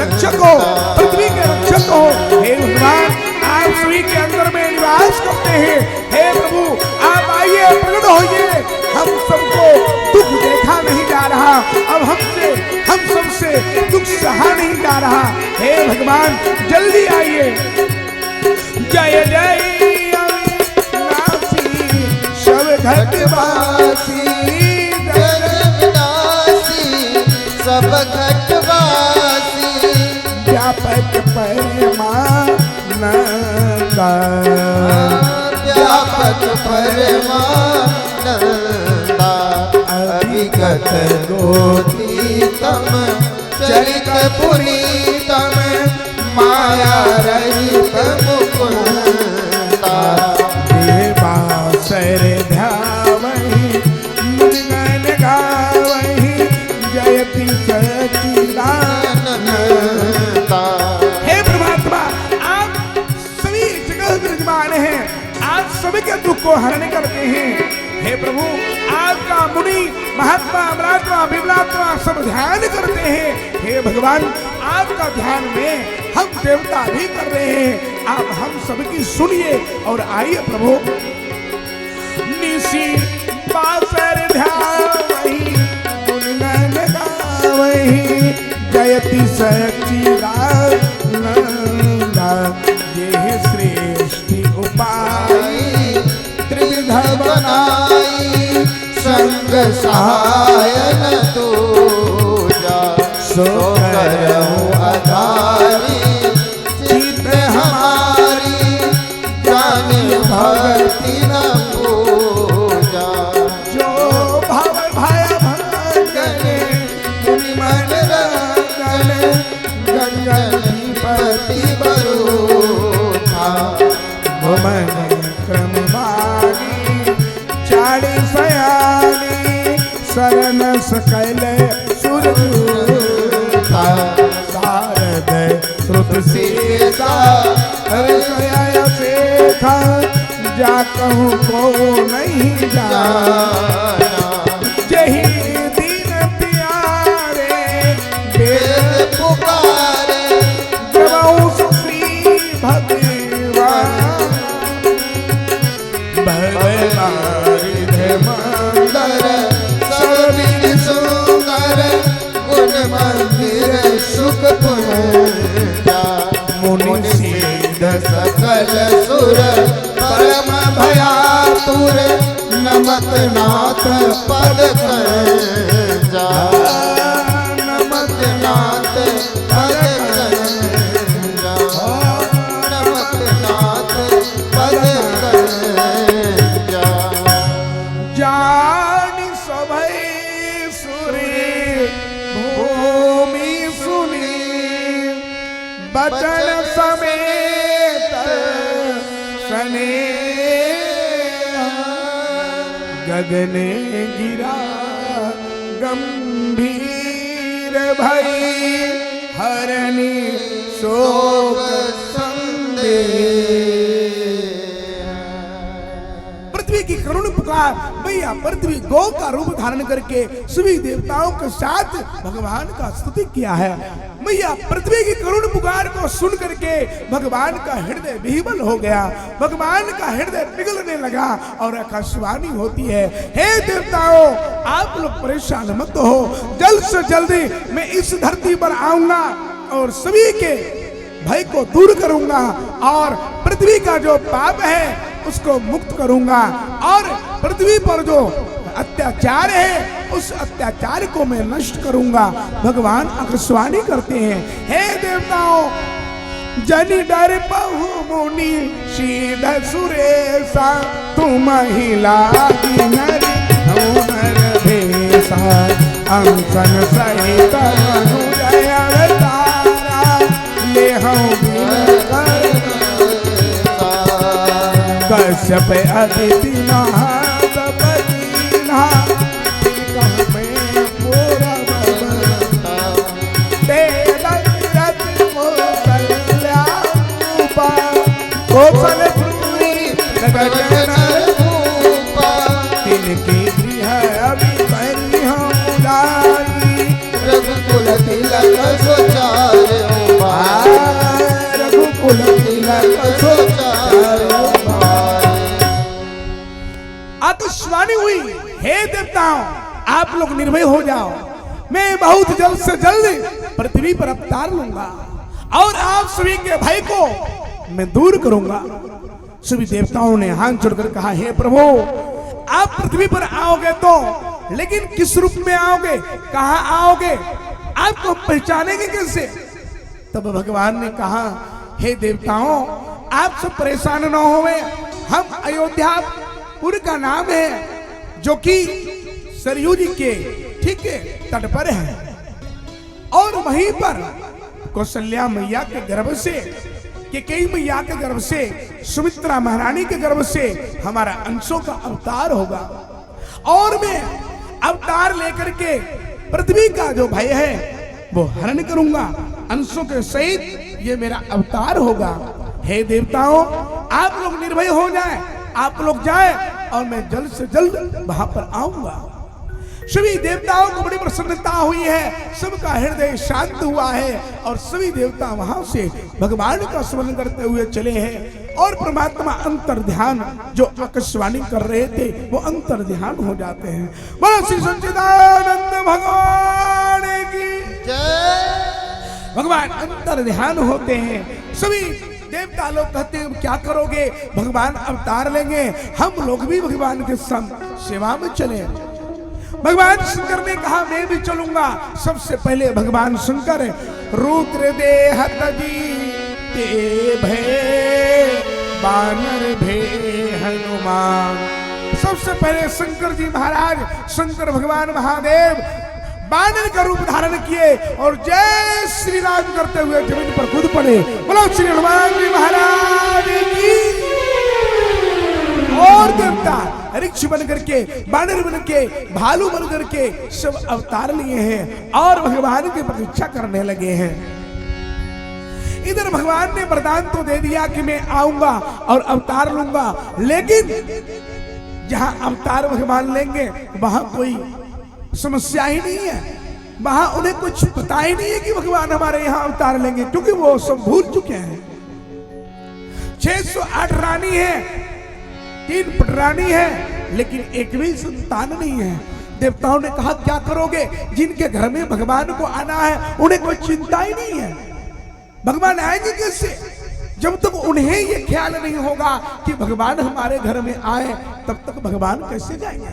रक्षक हो, पृथ्वी के रक्षक हो। हे भगवान आप सभी के अंदर में निवास करते हैं। हे प्रभु आप आइए, प्रकट होइए। हम सबको दुख देखा नहीं जा रहा, अब हम सबसे दुख सहा नहीं जा रहा। हे भगवान जल्दी आइए। जय जय अविनाशी सब घटवासी जगविनाशी सब घटवासी व्यापक परमानंदा। व्यापक परमानंदा अभिगत गोतीतम चरित पुरीतम माया रहित मुकुंदा। देवा सर ध्यावहि मुनिगण गावहि जयति सच्चिदानंदा। हे परमात्मा आप सभी जगह विराजमान हैं, आप सभी के दुख को हरण करते हैं। हे प्रभु आपका मुनि महात्मा अमरात्मा विमलात्मा सब ध्यान करते हैं। हे भगवान आपका ध्यान में हम देवता भी कर रहे हैं। आप हम सबकी सुनिए और आइए प्रभु। निसी बासर ध्यावहि गुणगान गावहि जयति सच्चिदानंदा। ये श्रेष्ठ उपाय त्रिविध बनाई संग सहायन दूजा। सो करऊं आधारी चित्त हमारी जाने भक्ति न पूजा। जो भव भय भंगने मुनि मन रंगने गंगपति बरूथा। भुवन क्रम वाणी चाड़ी सयानी शरण सकल सुरता। शारद श्रुत सीता सोया देखा जा कहूँ को नहीं जाना यही दिन प्यारे वेद पुकारे जब श्री भगवान मंदर सभी सुंदर गुण मंदिर सुख पूजा मुनि सिद्ध सकल सुर परम भयातुर नमत नाथ पद कर जा नमत नाथ पद कर जा नमत नाथ पद कर जा जानी सभै सुरी भूमि सुनी बचन समेत सने गगने गिरा गंभीर भई हरनी शोक पृथ्वी की करुण पुकार मैया पृथ्वी गौ का रूप धारण करके सभी देवताओं के साथ भगवान का स्तुति किया है। मैया पृथ्वी की करुण पुकार को सुन करके भगवान का हृदय विह्वल हो गया, भगवान का हृदय पिघलने लगा और आकाशवाणी होती है, हे देवताओं आप लोग परेशान मत हो, जल्द से जल्दी मैं इस धरती पर आऊंगा और सभी के भय को दूर करूंगा और पृथ्वी का जो पाप है उसको मुक्त करूंगा और पृथ्वी पर जो अत्याचार है उस अत्याचार को मैं नष्ट करूंगा। भगवान आकाशवाणी करते हैं, हे देवताओं जनि डर बहु मुनि शीध सुरेशा तुम ही लागी नरि नर भेसा अंसन सहित अनुजय अवतारा ले कश्यप अदिति महादीना कौशल तिनकी गृह अभी रघुकुल तिलक सोचारे रघुकुल तिलक आकाशवाणी हुई, हे देवताओं आप लोग निर्भय हो जाओ, मैं बहुत जल्द से जल्द पृथ्वी पर अवतार लूंगा और आप सभी के भय को मैं दूर करूंगा। सभी देवताओं ने हाथ जोड़कर कहा, हे प्रभु आप पृथ्वी पर आओगे तो लेकिन किस रूप में आओगे, कहां आओगे, आपको पहचानेंगे कैसे? तब भगवान ने कहा, हे देवताओं आप सब परेशान न होवे, हम अयोध्यापुर का नाम है जो कि सरयू जी के ठीक तट पर है और वहीं पर कौशल्या मैया के गर्भ से, कैकेयी मैया के गर्भ से, सुमित्रा महारानी के गर्भ से हमारा अंशों का अवतार होगा और मैं अवतार लेकर के पृथ्वी का जो भय है वो हरण करूंगा, अंशों के सहित ये मेरा अवतार होगा। हे देवताओं आप लोग निर्भय हो जाएं, आप लोग जाएं और मैं जल्द से जल्द वहां पर आऊंगा। सभी देवताओं को बड़ी प्रसन्नता हुई है, सबका हृदय शांत हुआ है और सभी देवता वहां से भगवान का स्मरण करते हुए चले हैं और परमात्मा अंतर ध्यान जो आकाशवाणी कर रहे थे वो अंतर ध्यान हो जाते हैं। बोलो श्री सच्चिदानंद भगवान की जय। भगवान अंतर ध्यान होते हैं। सभी देवता लोग कहते हैं क्या करोगे, भगवान अवतार लेंगे, हम लोग भी भगवान के संग सेवा में चले। भगवान शंकर ने कहा मैं भी चलूंगा। सबसे पहले भगवान शंकर रुद्र देह तजी ते भय बानर भे हनुमान। सबसे पहले शंकर जी महाराज, शंकर भगवान महादेव बानर का रूप धारण किए और जय श्री राम करते हुए जमीन पर कूद पड़े। बोलो श्री हनुमान जी महाराज की। और देवता ऋक्ष बन करके, बानर बन के, भालू बन करके सब अवतार लिए हैं और भगवान की प्रतीक्षा करने लगे हैं। इधर भगवान ने वरदान तो दे दिया कि मैं आऊंगा और अवतार लूंगा, लेकिन जहां अवतार भगवान लेंगे वहां कोई समस्या ही नहीं है, वहां उन्हें कुछ पता ही नहीं है कि भगवान हमारे यहां अवतार लेंगे, क्योंकि वो सब भूल चुके हैं। 608 रानी है, 3 पटरानी है, लेकिन एक भी संतान नहीं है। देवताओं ने कहा क्या करोगे? जिनके घर में भगवान को आना है उन्हें कोई चिंता ही नहीं है, भगवान आएंगे कैसे? जब तक उन्हें ये ख्याल नहीं होगा कि भगवान हमारे घर में आए, तब तक भगवान कैसे जाएंगे?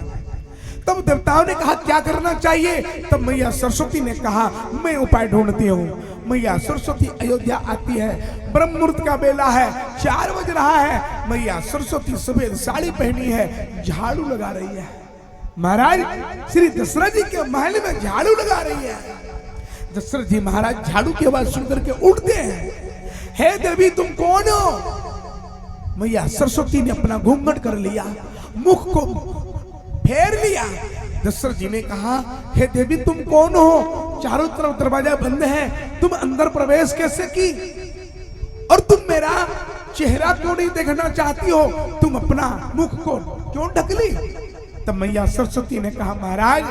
तब देवताओं ने कहा क्या करना चाहिए? तब मैया सरस्वती ने कहा मैं उपाय ढूंढती हूँ। मैया सरस्वती अयोध्या आती है, ब्रह्म मुहूर्त का बेला है, 4 बज रहा है। मैया सरस्वती सफेद साड़ी पहनी है, झाड़ू लगा रही है। महाराज श्री दशरथ जी के महल में झाड़ू लगा रही है। दशरथ जी महाराज झाड़ू की आवाज सुनकर के उठते हैं। हे देवी तुम कौन हो? मैया सरस्वती ने अपना घूंघट कर लिया, मुख को फेर लिया। दशरथ जी ने कहा हे देवी तुम कौन हो? चारों तरफ दरवाजा बंद है, तुम अंदर प्रवेश कैसे की? और तुम मेरा चेहरा क्यों नहीं देखना चाहती हो? तुम अपना मुख को क्यों ढक ली? तब मैया सरस्वती ने कहा महाराज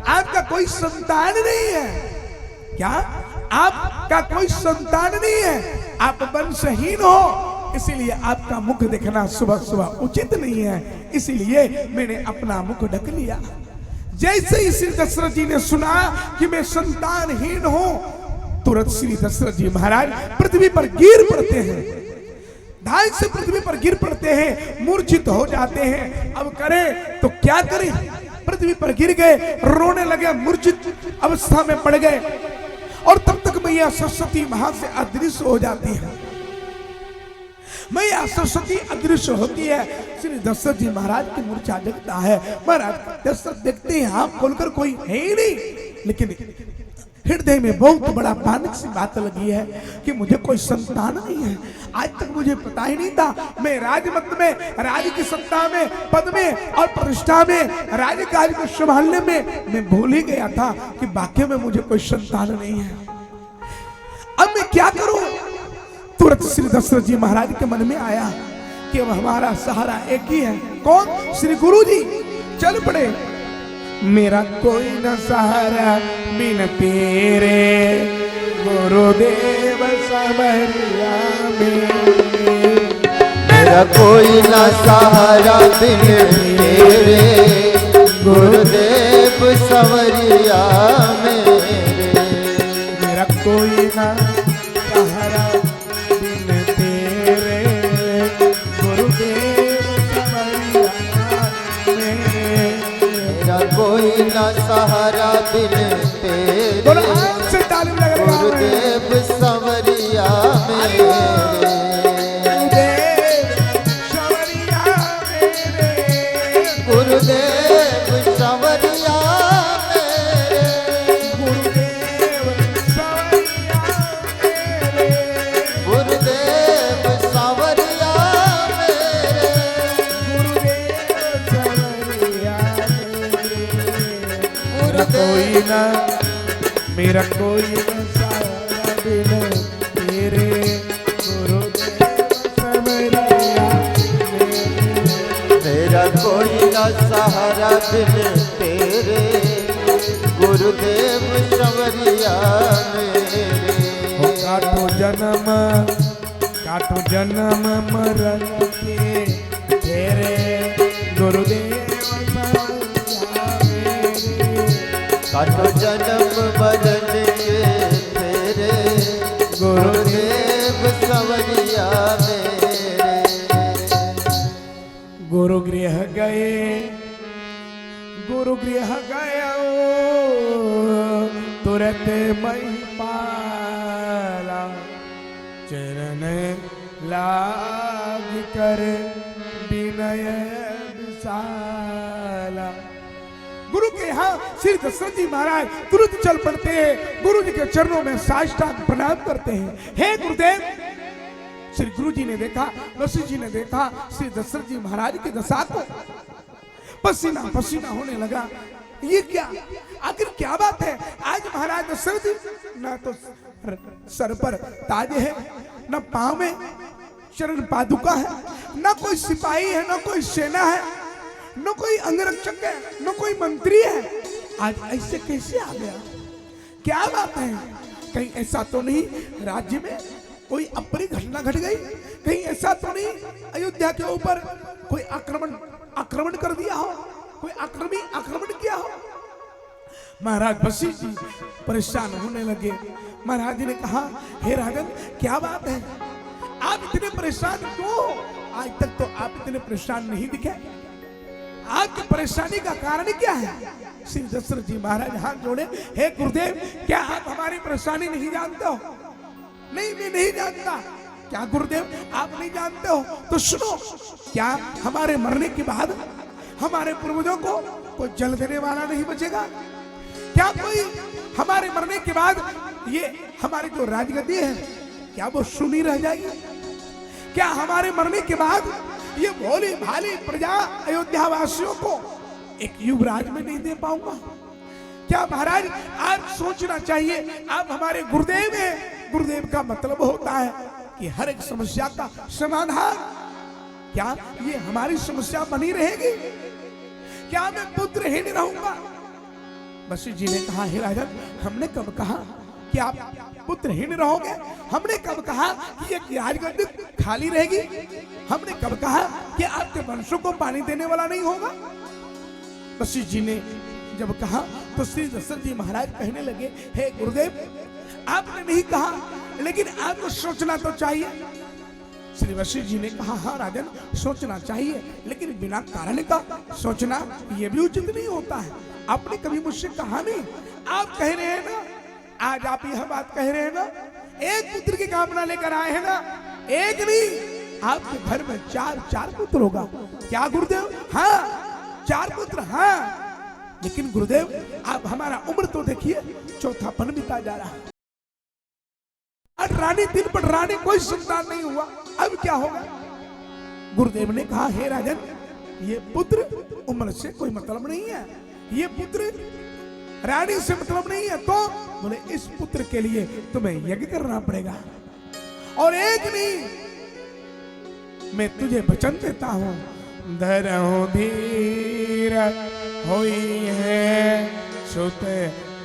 आपका कोई संतान नहीं है। क्या? आपका कोई संतान नहीं है, आप वंशहीन हो, इसीलिए आपका मुख देखना सुबह सुबह उचित नहीं है, इसीलिए मैंने अपना मुख ढक लिया। जैसे ही श्री दशरथ जी ने सुना कि मैं संतानहीन हूं, तुरंत श्री दशरथ जी महाराज पृथ्वी पर गिर पड़ते हैं, धाय से पृथ्वी पर गिर पड़ते हैं, मूर्छित हो जाते हैं। अब करें तो क्या करें? पृथ्वी पर गिर गए, रोने लगे, मूर्छित अवस्था में पड़ गए। और तब तक मैया सरस्वती वहां से अदृश्य हो जाती है। मैया सरस्वती अदृश्य होती है, श्री दशरथ जी महाराज की मूर्छा जगता है। महाराज दशरथ देखते हैं आंख खोलकर कोई है ही नहीं, लेकिन हृदय में बहुत बड़ा पानिक सी बात लगी है कि मुझे कोई संतान नहीं है। आज तक मुझे पता ही नहीं था, मैं राजमत में, राज की सत्ता में, पद में और प्रतिष्ठा में, राजकाज को संभालने में मैं भूल ही गया था कि वाकई में मुझे कोई संतान नहीं है। अब मैं क्या करूं? तुरंत श्री दशरथ जी महाराज के मन में आया कि अब हमारा सहारा एक ही है। कौन? श्री गुरु जी। चल पड़े। मेरा कोई न सहारा बिन तेरे, गुरुदेव समरिया मेरे। मेरा कोई न सहारा बिन तेरे, गुरुदेव समरिया मेरे। मेरा कोई न सहारा बिन तेरे, गुरुदेव समरिया मेरे। मेरा कोई न सहारा बिन तेरे, गुरुदेव संवरिया मेरे। गुरुदेव संवरिया मेरे, गुरुदेव संवरिया मेरे। कोई ना, मेरा कोई न सहारा बिन तेरे, गुरुदेव समरिया मेरे। मेरा कोई न सहारा बिन तेरे, गुरुदेव संवरिया मेरे। काटो जन्म मरण के तेरे, गुरुदेव काटो जन्म मरण के तेरे, गुरुदेव संवरिया मेरे। गुरु गृह गए, गुरु गृह गया तुरंत मई पाला, चरण लाग कर विनय विशाला। गुरु के यहाँ श्री दशरथ जी महाराज तुरंत चल पड़ते हैं, गुरु जी के चरणों में साष्टांग प्रणाम करते हैं। हे गुरुदेव। श्री गुरु जी ने देखा, वशिष्ठ जी ने देखा श्री दशरथ जी महाराज की दशा को, पसीना पसीना होने लगा। ये क्या, आखिर क्या बात है? आज महाराज दशरथ ना तो सर पर ताज है, ना पांव में चरण पादुका है, ना कोई सिपाही है, ना कोई सेना है, न कोई अंगरक्षक है, न कोई मंत्री है। आज ऐसे कैसे आ गया? क्या बात है? कहीं ऐसा तो नहीं राज्य में कोई अप्रिय घटना घट गई? कहीं ऐसा तो नहीं अयोध्या के ऊपर कोई आक्रमण कर दिया हो, कोई आक्रमण किया हो? महाराज वशिष्ठ जी परेशान होने लगे। महाराज जी ने कहा, हे राजन क्या बात है, आप इतने परेशान क्यों हो? आज तक तो आप इतने परेशान नहीं दिखे। आपकी परेशानी का कारण क्या है? श्री दशरथ जी महाराज हाथ जोड़े, हे गुरुदेव क्या आप हमारी परेशानी नहीं जानते हो? नहीं, मैं नहीं जानता। क्या गुरुदेव आप नहीं जानते हो? तो सुनो, क्या हमारे मरने के बाद हमारे पूर्वजों को कोई जल देने वाला नहीं बचेगा? क्या कोई हमारे मरने के बाद ये हमारी जो राजगद्दी है क्या वो सुनी रह जाएगी? क्या हमारे मरने के बाद ये भोली भाली प्रजा अयोध्या वासियों को एक युवराज में नहीं दे पाऊंगा? क्या महाराज आप सोचना चाहिए, आप हमारे गुरुदेव हैं। गुरुदेव का मतलब होता है कि हर एक समस्या का समाधान। क्या ये हमारी समस्या बनी रहेगी? क्या मैं पुत्रहीन रहूंगा? वशिष्ठ जी ने कहा, हे राजन हमने कब कहा कि आप पुत्रहीन रहोगे? हमने कब कहा कि एक राजगद्दी खाली रहेगी? हमने कब कहा कि आपके वंशों को पानी देने वाला नहीं होगा? वशिष्ठ जी ने जब कहा तो श्री दशरथ जी महाराज कहने लगे, हे गुरुदेव आपने नहीं कहा, लेकिन आपको सोचना तो चाहिए। श्री वशिष्ठ जी ने कहा, हाँ राजन सोचना चाहिए, लेकिन बिना कारण का सोचना ये भी उचित नहीं होता है। आपने कभी मुझसे कहा नहीं, आप कह रहे हैं ना, आज आप यह बात कह रहे हैं ना, एक पुत्र की कामना लेकर आए हैं ना, एक नहीं आपके घर में चार पुत्र होगा। क्या गुरुदेव? हाँ 4 पुत्र, हाँ। लेकिन गुरुदेव आप हमारा उम्र तो देखिए, चौथापन बीता जा रहा है। रानी दिन पर रानी कोई संतान नहीं हुआ, अब क्या होगा? गुरुदेव ने कहा, हे राजन ये पुत्र उम्र से कोई मतलब नहीं है, ये पुत्र रानी से मतलब नहीं है। तो बोले इस पुत्र के लिए तुम्हें यज्ञ करना पड़ेगा, और एक नहीं, मैं तुझे वचन देता हूं, धरहु धीर होई है सुत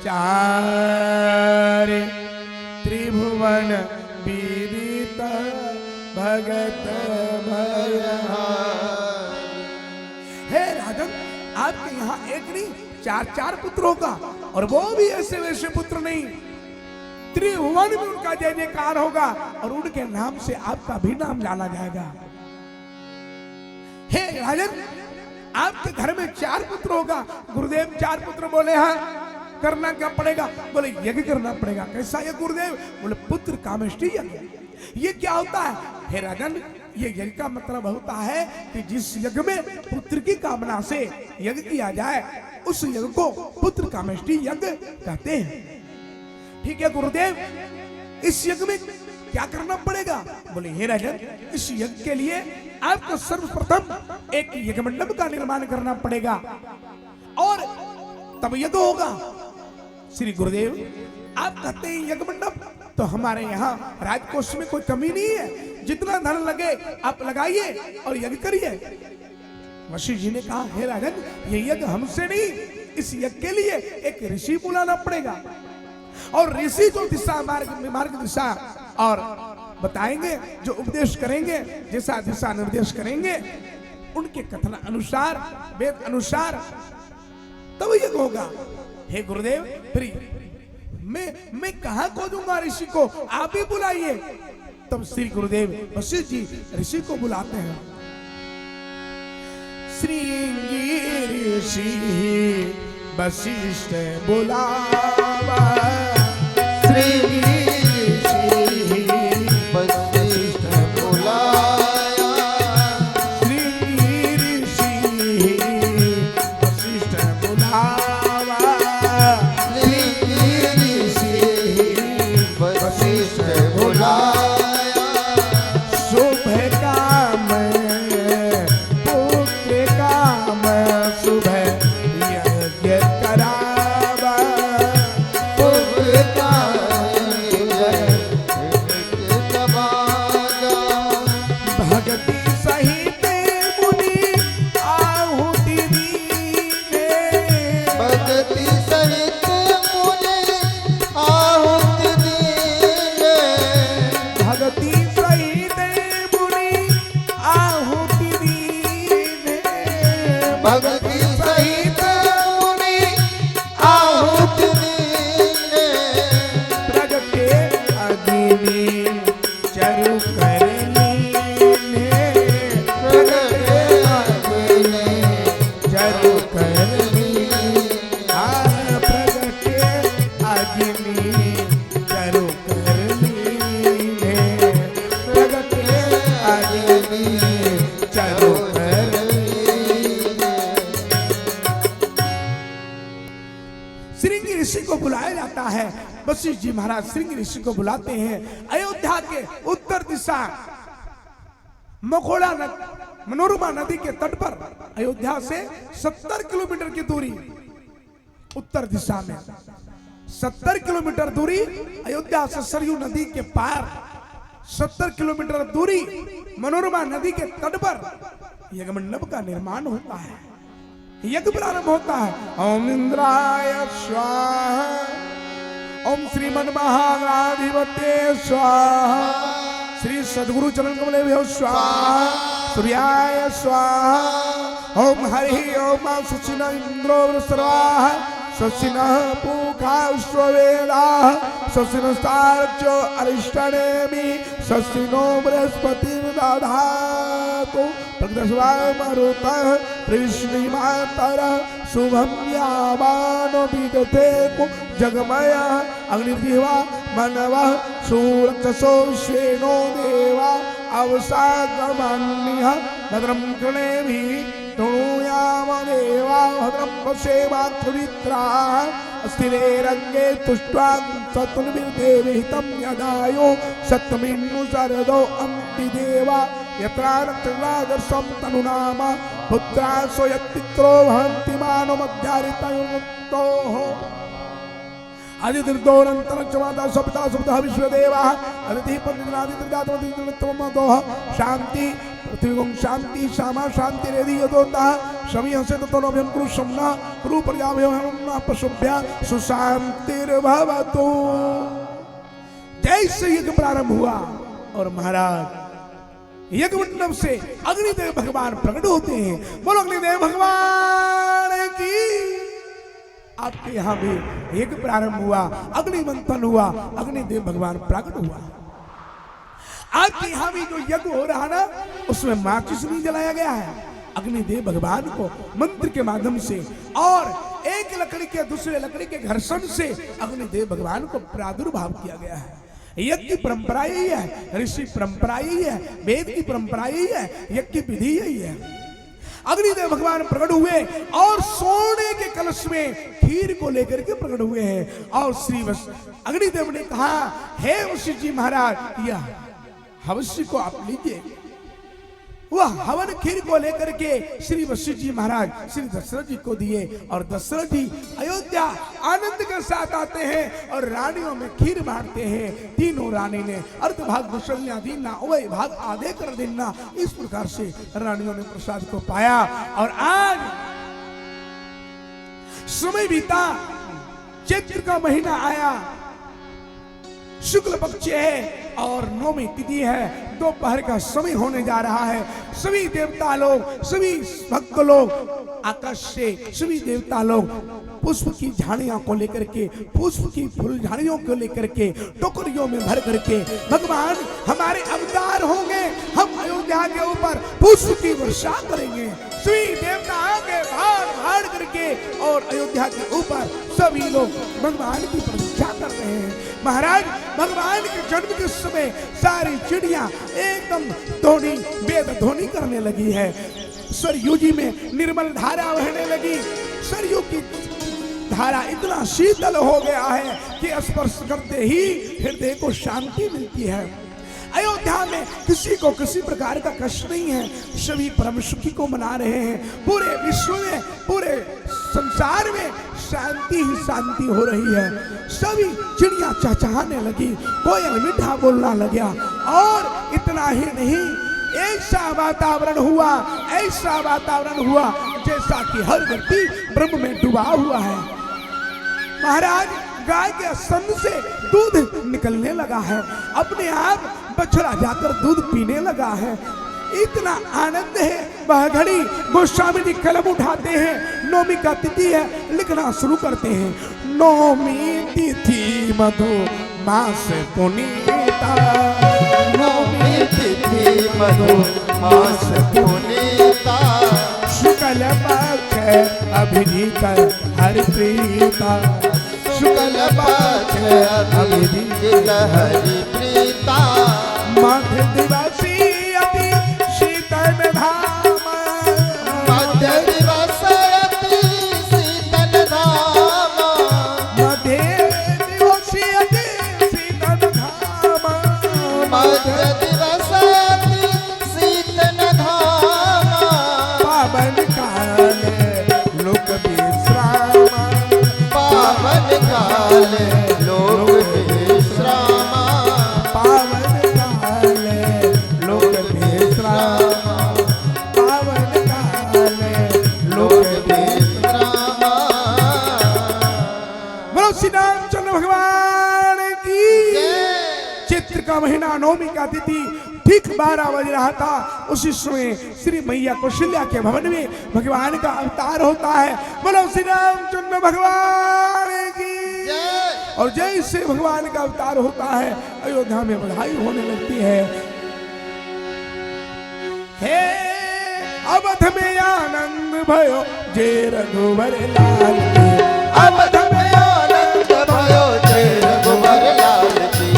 4 त्रिभुवन विदित भगत भयहार। हे राजन आपके यहाँ एक नहीं 4 पुत्र होगा, और वो भी ऐसे वैसे पुत्र नहीं, त्रिभुवन में उनका जय जयकार होगा, और उनके नाम से आपका भी नाम जाना जाएगा। हे राजन आपके घर में 4 पुत्र होगा। गुरुदेव 4 पुत्र बोले, हाँ करना क्या पड़ेगा? बोले यज्ञ करना पड़ेगा। कैसा ये गुरुदेव? बोले पुत्र कामेष्टि यज्ञ। ये क्या होता है? हे राजन ये यज्ञ का मतलब होता है कि जिस यज्ञ में पुत्र की कामना से यज्ञ किया जाए, उस यज्ञ को पुत्र कामेष्टि यज्ञ कहते हैं। ठीक है गुरुदेव, इस यज्ञ में क्या करना पड़ेगा? बोले हे राजन इस यज्ञ के लिए आपको सर्वप्रथम एक यज्ञ मंडप का निर्माण करना पड़ेगा, और तब यज्ञ होगा। श्री गुरुदेव आप कहते हैं यज्ञ मंडप, तो हमारे यहाँ राजकोष में कोई कमी नहीं है, जितना धन लगे आप लगाइए और यज्ञ करिए। वशिष्ठ जी ने कहा, हे राजन ये यज्ञ हमसे नहीं, इस यज्ञ के लिए एक ऋषि बुलाना पड़ेगा, और ऋषि जो दिशा मार्ग दिशा और बताएंगे, जो उपदेश करेंगे, जैसा दिशा निर्देश करेंगे, उनके कथन अनुसार, वेद अनुसार तब यज्ञ होगा। हे गुरुदेव फिर मैं कहां खोजूंगा ऋषि को? आप ही बुलाइए। तब श्री गुरुदेव वशिष्ठ जी ऋषि को बुलाते हैं। श्रृंगी ऋषि वशिष्ठ बुलावा, श्रृंगी ऋषि वशिष्ठ बुलाया, श्रृंगी ऋषि वशिष्ठ बुलावा, श्रृंगी ऋषि वशिष्ठ बुलाया, शुभ काम पुत्र काम शुभ यज्ञ भक्ति सहित मुनि आहुति दीने प्रगटे अग्नि चरु कर लीने प्रगटे अग्नि चरु कर लीने प्रगटे अग्नि चरु कर लीने प्रगटे अग्नि चरु कर श्रृंग ऋषि को बुलाया जाता है। वशिष्ठ जी महाराज श्रृंग ऋषि को बुलाते हैं। अयोध्या के उत्तर दिशा मनोरमा नदी के तट पर अयोध्या से 70 किलोमीटर की दूरी उत्तर दिशा में 70 किलोमीटर दूरी अयोध्या से सरयू नदी के पार 70 किलोमीटर दूरी मनोरमा नदी के तट पर यज्ञ मंडप का निर्माण होता है, यज्ञ प्रारंभ होता है। ओम इंद्राय स्वाहा, ओम श्रीमन महागणाधिपते स्वाहा, श्री सद्गुरु चरण कमलेभ्यो स्वाहा, सूर्याय स्वाहा, ओम हरि ओम सुचिन इंद्रो सर्वाः, सचिनः पूखा विश्ववेदाः, सचिनस्तार्चो अरिष्टनेमि, सचिनो बृहस्पतिर्दधातु, प्रगतस्वामरुतः कृष्णमातरः, शुभं यावानो विदते को जगमयः, अग्निर्दिवा मनवः सूरक्षसो श्वेनो देवा, अवसागमन्यः भद्रं कर्णेभिः तृणुयाम देवा, भद्रं पश्येमाक्षुरित्राः, स्थिरेरङ्गे तुष्ट्वा सत्तुर्भिर्देवहितं यदायो सत्तमिन्नु शरदो अन्ति देवा, यत्रानक्षरादर्शं तनुनाम पुत्रासो यत्पित्रो भवन्ति मानो मध्यारितयोः, आदिर्दोरन्तरक्षमाता सप्ता सप्तः विश्वदेवाः, अदिति पंचनादित्रिदातमदित्रित्वमदोः, शान्ति पृथ्वीगुं शान्ति श्यामा शान्ति रेधि यदोतः, शमीह से ततोनभ्यं कुरु शम्ना कुरु प्रजाभ्यं पशुभ्यः सुशान्तिर्भवतु। जैसे यज्ञ प्रारंभ हुआ और महाराज यज्ञ मंडप से अग्निदेव भगवान प्रकट होते हैं। बोलो अग्निदेव भगवान की। आपके यहाँ भी यज्ञ प्रारंभ हुआ, अग्नि मंथन हुआ, अग्निदेव भगवान प्रकट हुआ। आपके यहाँ भी जो यज्ञ हो रहा ना, उसमें माचिस नहीं जलाया गया है, अग्निदेव भगवान को मंत्र के माध्यम से और एक लकड़ी के दूसरे लकड़ी के घर्षण से अग्निदेव भगवान को प्रादुर्भाव किया गया है। यज्ञ की परंपरा यही है, ऋषि परंपरा यही है, वेद की परंपरा यही है, यज्ञ की विधि यही है। अग्निदेव भगवान प्रकट हुए और सोने के कलश में खीर को लेकर के प्रकट हुए हैं। और श्री अग्निदेव ने कहा, हे वशिष्ठ जी महाराज, यह हवस्य को आप लीजिए। वह हवन खीर को लेकर के श्री वशिष्ठ जी महाराज श्री दशरथ जी को दिए और दशरथ जी अयोध्या आनंद के साथ आते हैं और रानियों में खीर बांटते हैं। तीनों रानी ने अर्ध भाग दुशल्या दीना वही भाग आधे कर देना, इस प्रकार से रानियों ने प्रसाद को पाया। और आज समय बीता, चैत्र का महीना आया, शुक्ल पक्ष है और नौमी तिथि है, दोपहर का समय होने जा रहा है। सभी देवता लोग, सभी भक्त लोग आकाश से, सभी देवता लोग पुष्प की झाड़ियों को लेकर के, पुष्प की फूल झाड़ियों को लेकर के टोकरियों में भर करके, भगवान हमारे अवतार होंगे, हम अयोध्या के ऊपर पुष्प की वर्षा करेंगे। सभी देवता आगे भाग भाग करके और अयोध्या के ऊपर सभी लोग भगवान की प्रतीक्षा कर रहे हैं। महाराज, भगवान के जन्म के समय सारी चिड़िया एकदम ध्वनि वेद ध्वनि करने लगी है। सरयू जी में निर्मल धारा बहने लगी। सरयू की धारा इतना शीतल हो गया है कि स्पर्श करते ही हृदय को शांति मिलती है। अयोध्या में किसी को किसी प्रकार का कष्ट नहीं है, सभी परम सुखी को मना रहे हैं। पूरे विश्व में, पूरे संसार में शांति ही शांति हो रही है। सभी चिड़िया चहचहाने लगी, कोयल मीठा बोलना लगा। और इतना ही नहीं, ऐसा वातावरण हुआ जैसा कि हर व्यक्ति ब्रह्म में डूबा हुआ है। महाराज, गाय के स्तन से दूध निकलने लगा है, अपने आप बछड़ा जाकर दूध पीने लगा है। इतना आनंद है। वह घड़ी गोस्वामी जी कलम उठाते हैं, नौमी का तिथि है, लिखना शुरू करते हैं। नौमी तिथि मधु मास पुनीता, नौमी तिथि मधु मास पुनीता, शुक्ल पक्ष अभिजीत हरिप्रीता, शुक्ल पक्ष अभिजीत हरिप्रीता, मध्य दिवसी अति शीतल धाम, मध्य दिवस अति शीतल धाम, मध्य दिवसी अति शीतल धाम, मध्य दिवस अति शीतल धाम, पावन काल लोक विश्राम, पावन काल लोक विश्राम, पावन काल लोक विश्राम, पावन काल लोक विश्राम। बोलो श्री रामचंद्र भगवान की। चित्र का महीना, नौमी का तिथि, ठीक 12 बज रहा था। उसी समय श्री मैया कौशल्या के भवन में भगवान का अवतार होता है। बोलो श्री रामचंद्र भगवान की। और जैसे भगवान का अवतार होता है, अयोध्या में बधाई होने लगती है। हे अवध में आनंद भयो जय रघुवर लाल की, अवध में आनंद भयो जय रघुवर लाल की,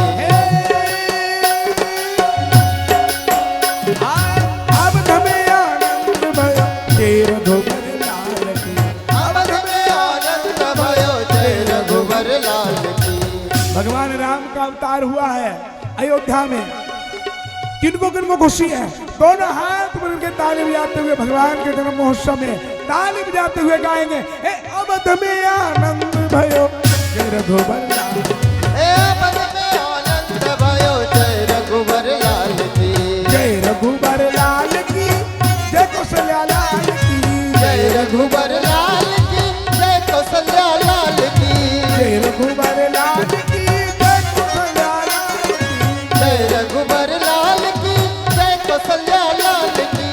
अवध में आनंद भयो जय रघुवर लाल की, अवध में आनंद भयो जय रघुवर लाल की। भगवान राम का अवतार हुआ है अयोध्या में। किनको किनको खुशी है, दोनों हाथ मिल के ताली बजाते हुए भगवान के जन्म महोत्सव में ताली बजाते हुए गाएंगे। हे अवध में आनंद भयो जय रघुवर लाल, हे अवध में आनंद भयो जय रघुवर लाल की, जय रघुवर लाल की, जय कौशल्या लाल की, जय रघुवर लाल की, जय कौशल्या लाल की, जय रघुवर लाल की, जय कौशल्या लाल की, जय रघुवर लाल की, जय कौशल्या लाल की।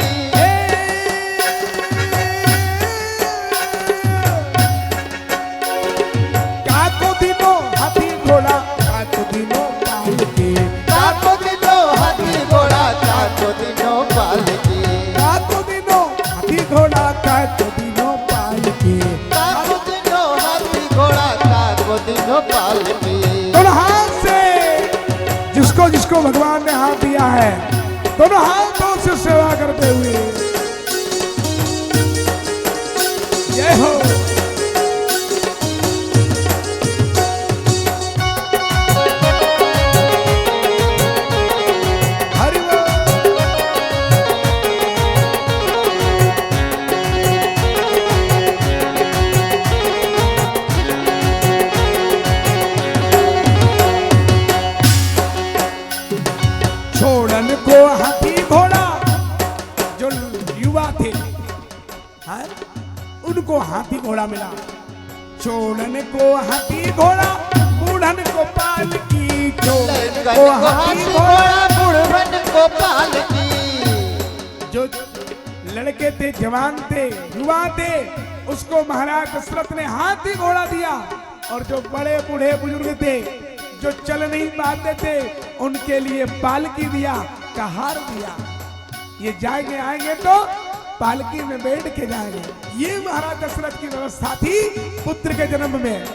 काको दिनों हाथी घोड़ा, काको दिनों पालकी, काको दिनो हाथी घोड़ा, काको दिनो पालकी, काको दिनों हाथी घोड़ा, काको दिनों पालकी। काको दिनो हाथी घोड़ा, काको दिनो पालकी। दोनों हाथ से जिसको जिसको भगवान ने हाथ दिया है, दोनों हाथों से सेवा करते हुए जय हो। हरि बोल। छोड़न को हाथी घोड़ा, जो युवा थे हाँ? उनको हाथी घोड़ा मिला। छोड़न को हाथी घोड़ा, बूढ़न को पालकी, छोड़न को हाथी घोड़ा। बुढ़वन को पालकी, जो लड़के थे, जवान थे, युवा थे, उसको महाराज दशरथ ने हाथी घोड़ा दिया। और जो बड़े बूढ़े बुजुर्ग थे, जो चल नहीं पाते थे, उनके लिए पालकी दिया, कहार दिया। ये जाएंगे आएंगे तो पालकी में बैठ के जाएंगे। ये महाराज दशरथ की व्यवस्था थी पुत्र के जन्म में।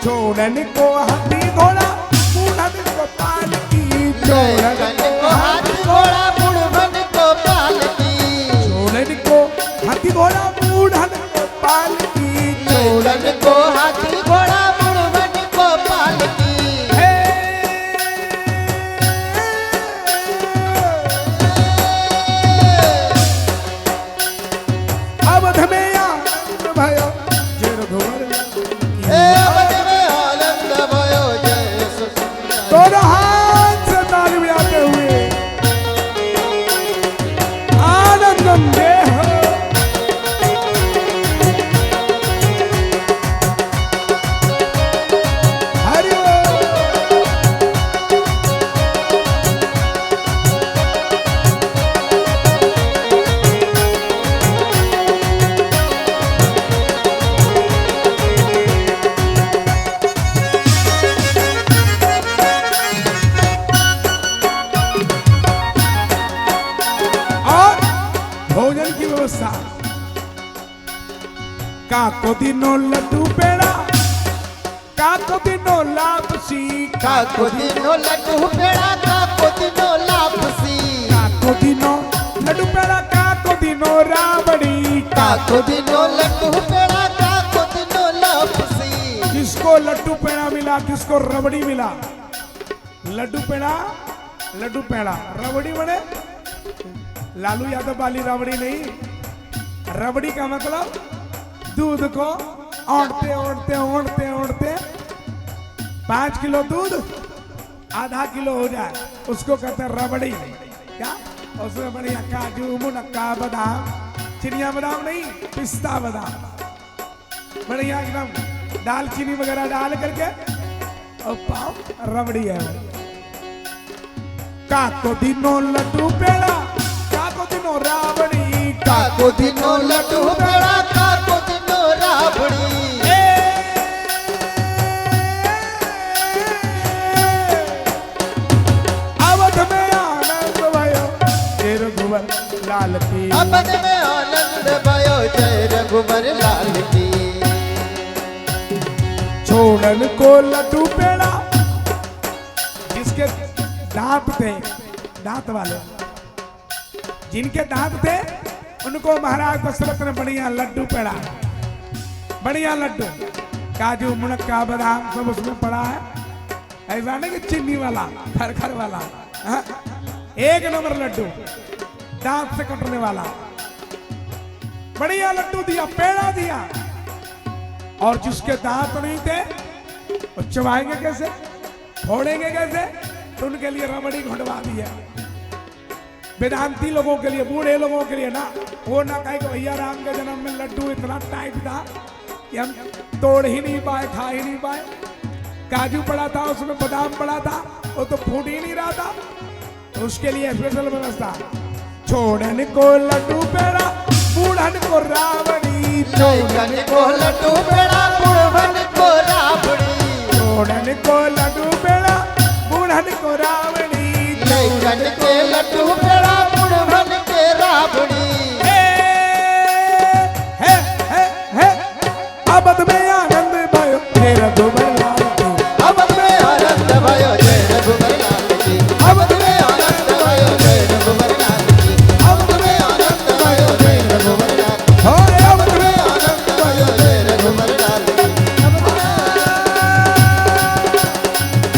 छोड़न को हाथी घोड़ा, बूढ़न को पालकी, छोड़न को हाथी घोड़ा, बुढ़वन को पालकी, छोड़न को हाथी घोड़ा, बूढ़न को पालकी, छोड़न को हाथी घोड़ा, बुढ़वन को पालकी। अवध में आनंद भयो जय रघुवर लाल की। हे अवध में आनंद भयो जय सुशीला। दोनों हाथ से ताली बजाते हुए आनंदम देह। व्यवस्था काको दिनो लड्डू पेड़ा काको दिनो लापसी काको दिनो लड्डू पेड़ा काको दिनो लापसी काको दिनो लड्डू पेड़ा काको दिनो राबड़ी काको दिनो लड्डू पेड़ा काको दिनो लापसी किसको लड्डू पेड़ा मिला किसको रबड़ी मिला लड्डू पेड़ा रबड़ी बने लालू यादव वाली रबड़ी नहीं रबड़ी का मतलब दूध को औंधते औंधते औंधते औंधते 5 किलो दूध आधा किलो हो जाए उसको कहते हैं रबड़ी क्या उसमें बढ़िया काजू मुनक्का बादाम चिनिया बादाम नहीं पिस्ता बादाम बढ़िया एकदम दालचीनी वगैरह डाल करके और पाव रबड़ी है काको दिनो लड्डू पेड़ा काको दिनो राबड़ी काको दिनो लड्डू पेड़ा काको दिनो राबड़ी अवध में आनंद भयो जय रघुवर लाल की अवध में आनंद भयो जय रघुवर लाल की छोड़न को लड्डू पेड़ा जिसके दांत थे दांत वाले जिनके दांत थे उनको महाराज दशरथ ने बढ़िया लड्डू पेड़ा बढ़िया लड्डू काजू मुनक्का बादाम सब उसमें पड़ा है ऐसा नहीं कि चीनी वाला खरखर वाला हाँ? एक नंबर लड्डू दांत से कटने वाला बढ़िया लड्डू दिया पेड़ा दिया और जिसके दांत नहीं थे वो चबाएंगे कैसे फोड़ेंगे कैसे तो उनके लिए रबड़ी घुटवा दी है वेदांती लोगों के लिए बूढ़े लोगों के लिए ना वो ना कहे कि भैया राम के जन्म में लड्डू इतना टाइट था कि हम तोड़ ही नहीं पाए खा ही नहीं पाए काजू पड़ा था उसमें बादाम पड़ा था वो तो फूट ही नहीं रहा था तो उसके लिए स्पेशल व्यवस्था छोड़न को लड्डू पेड़ा बूढ़न को रावड़ी छोड़न को लड्डू पेड़ा बूढ़न को राबड़ी छोड़न को लड्डू पेड़ा बूढ़न को रावड़ी छोड़न के लड्डू पेड़ा बूढ़न के राबड़ी अवध में आनंद भयो जय रघुवर लाल की अवध में आनंद भयो जय रघुवर लाल की अवध में आनंद भयो जय रघुवर लाल की अवध में आनंद भयो जय रघुवर लाल की अवध में आनंद भयो जय रघुवर लाल की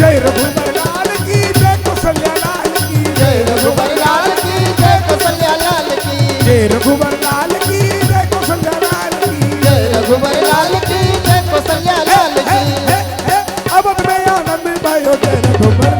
जय रघुवर लाल की जय कौशल्या लाल की जय रघुवर लाल की जय कौशल्या लाल की जय रघुवर लाल की जय कौशल्या लाल की जय रघुवर लाल की जय कौशल्या लाल की अवध में आनंद भयो जय रघुवर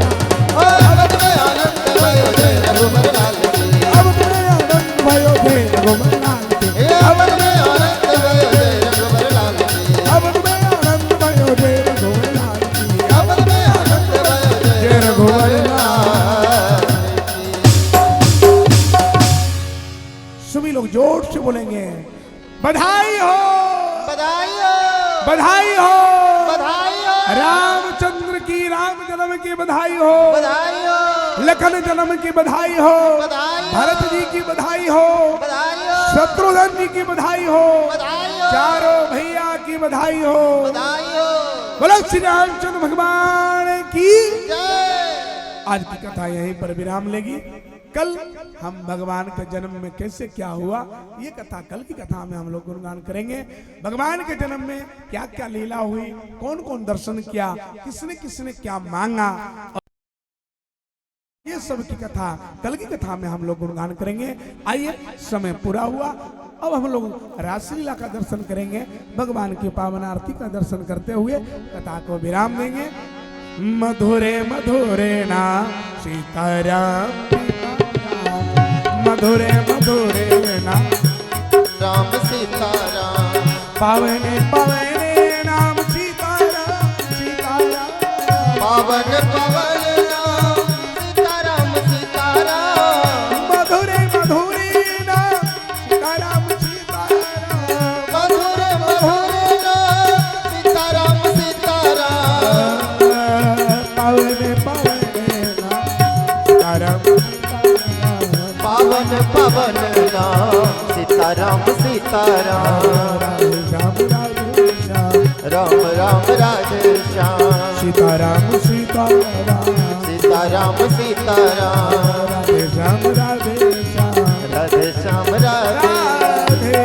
अवध में आनंद भयो जय रघुवर लाल की अवध में आनंद भयो जय रघुवर लाल की अवध में आनंद भयो जय रघुवर लाल की अवध में आनंद भयो जय रघुवर लाल की अवध में आनंद भयो जय रघुवर लाल सभी लोग जोर से बोलेंगे बधाई हो बधाई हो बधाई हो बधाई हो रामचंद्र की राम जन्म की बधाई हो बधाई हो लखन जन्म की बधाई हो बधाई हो भरत जी की बधाई हो बधाई हो शत्रुघ्न जी की बधाई हो बधाई हो चारों भैया की बधाई हो बधाई हो बोलो श्री रामचंद्र भगवान की जय आज की कथा यहीं पर विराम लेगी कल हम भगवान के जन्म में कैसे क्या हुआ ये कथा कल की कथा में हम लोग गुणगान करेंगे भगवान के जन्म में क्या क्या लीला हुई कौन कौन दर्शन किया किसने किसने क्या मांगा ये सब की कथा कल की कथा में हम लोग गुणगान करेंगे आइए समय पूरा हुआ अब हम लोग रासलीला का दर्शन करेंगे भगवान की पावन आरती का दर्शन करते हुए कथा को विराम देंगे मधुरे मधुरे नाम सीताराम मधुरे मधुरे नाम राम सीताराम पावने पावने नाम सीताराम सीताराम पावन पवन नाम सीताराम सीताराम मधुरे मधुरे नाम सीताराम सीताराम मधुर मधुर नाम सीताराम सीताराम पावने पावने नाम सीताराम सीताराम पावन पवन नाम सीताराम राम सीताराम, राधे श्याम राधे श्याम, राम राम राधे श्याम, सीताराम सीताराम, सीताराम सीताराम, राधे श्याम राधे श्याम, राधे श्याम राधे।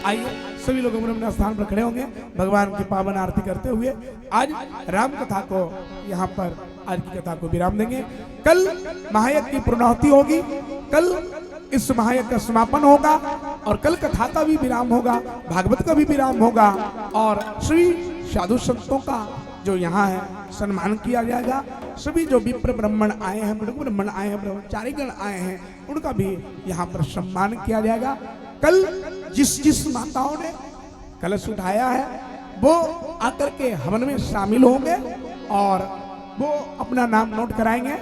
आइए सभी लोग अपने स्थान पर खड़े होंगे, भगवान की पावन आरती करते हुए आज राम कथा को यहाँ पर आज की कथा को विराम देंगे। कल महायज्ञ की पूर्णाहुति होगी, कल इस महायज्ञ का समापन होगा और कल कथा का भी विराम होगा, भागवत का भी विराम होगा और श्री साधु संतों का जो यहाँ है सम्मान किया जाएगा। सभी जो विप्र ब्राह्मण आए हैं, ब्राह्मण आए हैं, ब्रह्मचारी गण आए हैं, उनका भी यहाँ पर सम्मान किया जाएगा। कल जिस माताओं ने कलश उठाया है वो आकर के हवन में शामिल होंगे और वो अपना नाम नोट कराएंगे।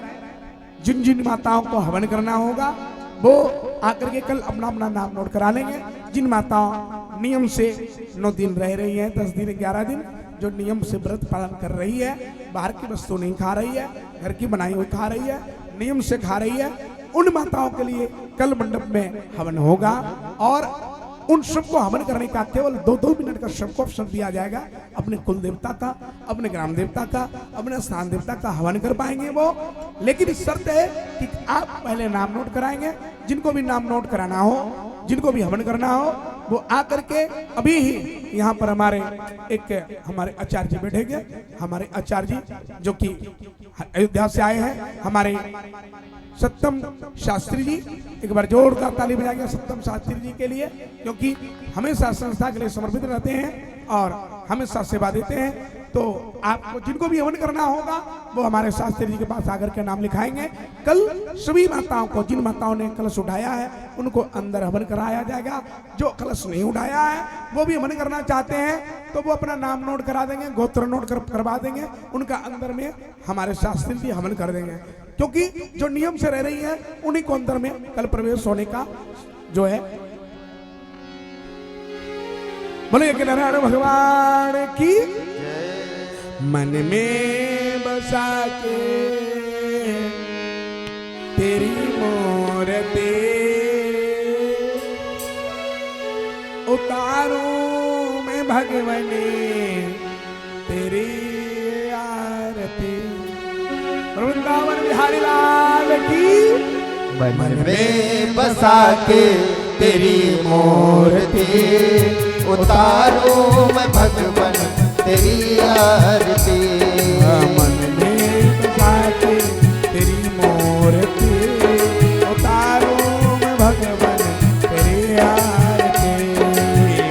जिन जिन माताओं को हवन करना होगा वो आकर के कल अपना अपना नाम नोट करा लेंगे। जिन माताओं नियम से 9 दिन रह रही हैं, 10 दिन 11 दिन जो नियम से व्रत पालन कर रही है, बाहर की वस्तु नहीं खा रही है, घर की बनाई हुई खा रही है, नियम से खा रही है, उन माताओं के लिए कल मंडप में हवन होगा और उन सबको हवन करने का केवल 2-2 मिनट का सबको अवसर दिया जाएगा। अपने कुल देवता का, अपने ग्राम देवता का, अपने स्थान देवता का हवन कर पाएंगे वो, लेकिन शर्त है कि आप पहले नाम नोट कराएंगे। जिनको भी नाम नोट कराना हो, जिनको भी हवन करना हो, वो आकर के अभी ही यहाँ पर हमारे आचार्य जी बैठेंगे। हमारे आचार्य जी जो कि अयोध्या से आए हैं, हमारे सत्यम शास्त्री जी, एक बार जोरदार ताली बजाएंगे सत्यम शास्त्री जी के लिए, क्योंकि हमेशा संस्था के लिए समर्पित रहते हैं और हमेशा सेवा देते हैं। तो आपको जिनको भी हवन करना होगा वो हमारे शास्त्री जी के पास आकर के नाम लिखाएंगे। कल सभी माताओं को, जिन माताओं ने कलश उठाया है उनको अंदर हवन कराया जाएगा। जो कलश नहीं उठाया है वो भी हवन करना चाहते हैं तो वो अपना नाम नोट करा देंगे, गोत्र नोट करवा देंगे, उनका अंदर में हमारे शास्त्री जी हवन कर देंगे। क्योंकि जो नियम से रह रही है उन्हीं को अंदर में कल प्रवेश होने का जो है। बोले कि नारायण भगवान की मन में बसा के तेरी मूर्ति उतारूं मैं भगवने तेरी आरती। वृंदावन बिहारी लाल की मन में बसा के तेरी मूर्ति उतारूं मैं भगवन तेरी आरती। मन में बसा के तेरी मूर्ति उतारूं मैं भगवन तेरी आरती।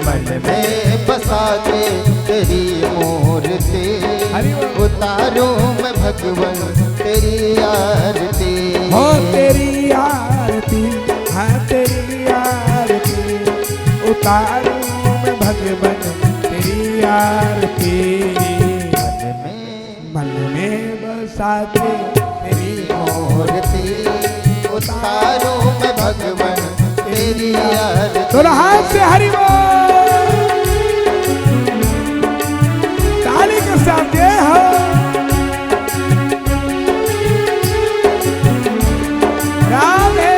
मन में बसा के तेरी मूर्ति उतारूं मैं भगवन तेरी आरती। हो तेरी आरती, हाँ तेरी आरती उतारूं मैं भगवन तेरी आरती। मन में बसा के तेरी मूर्ति उतारूं मैं भगवन तेरी आरती। दोनों हाथ से हरि बोल ताली के साथ जय हो। राधे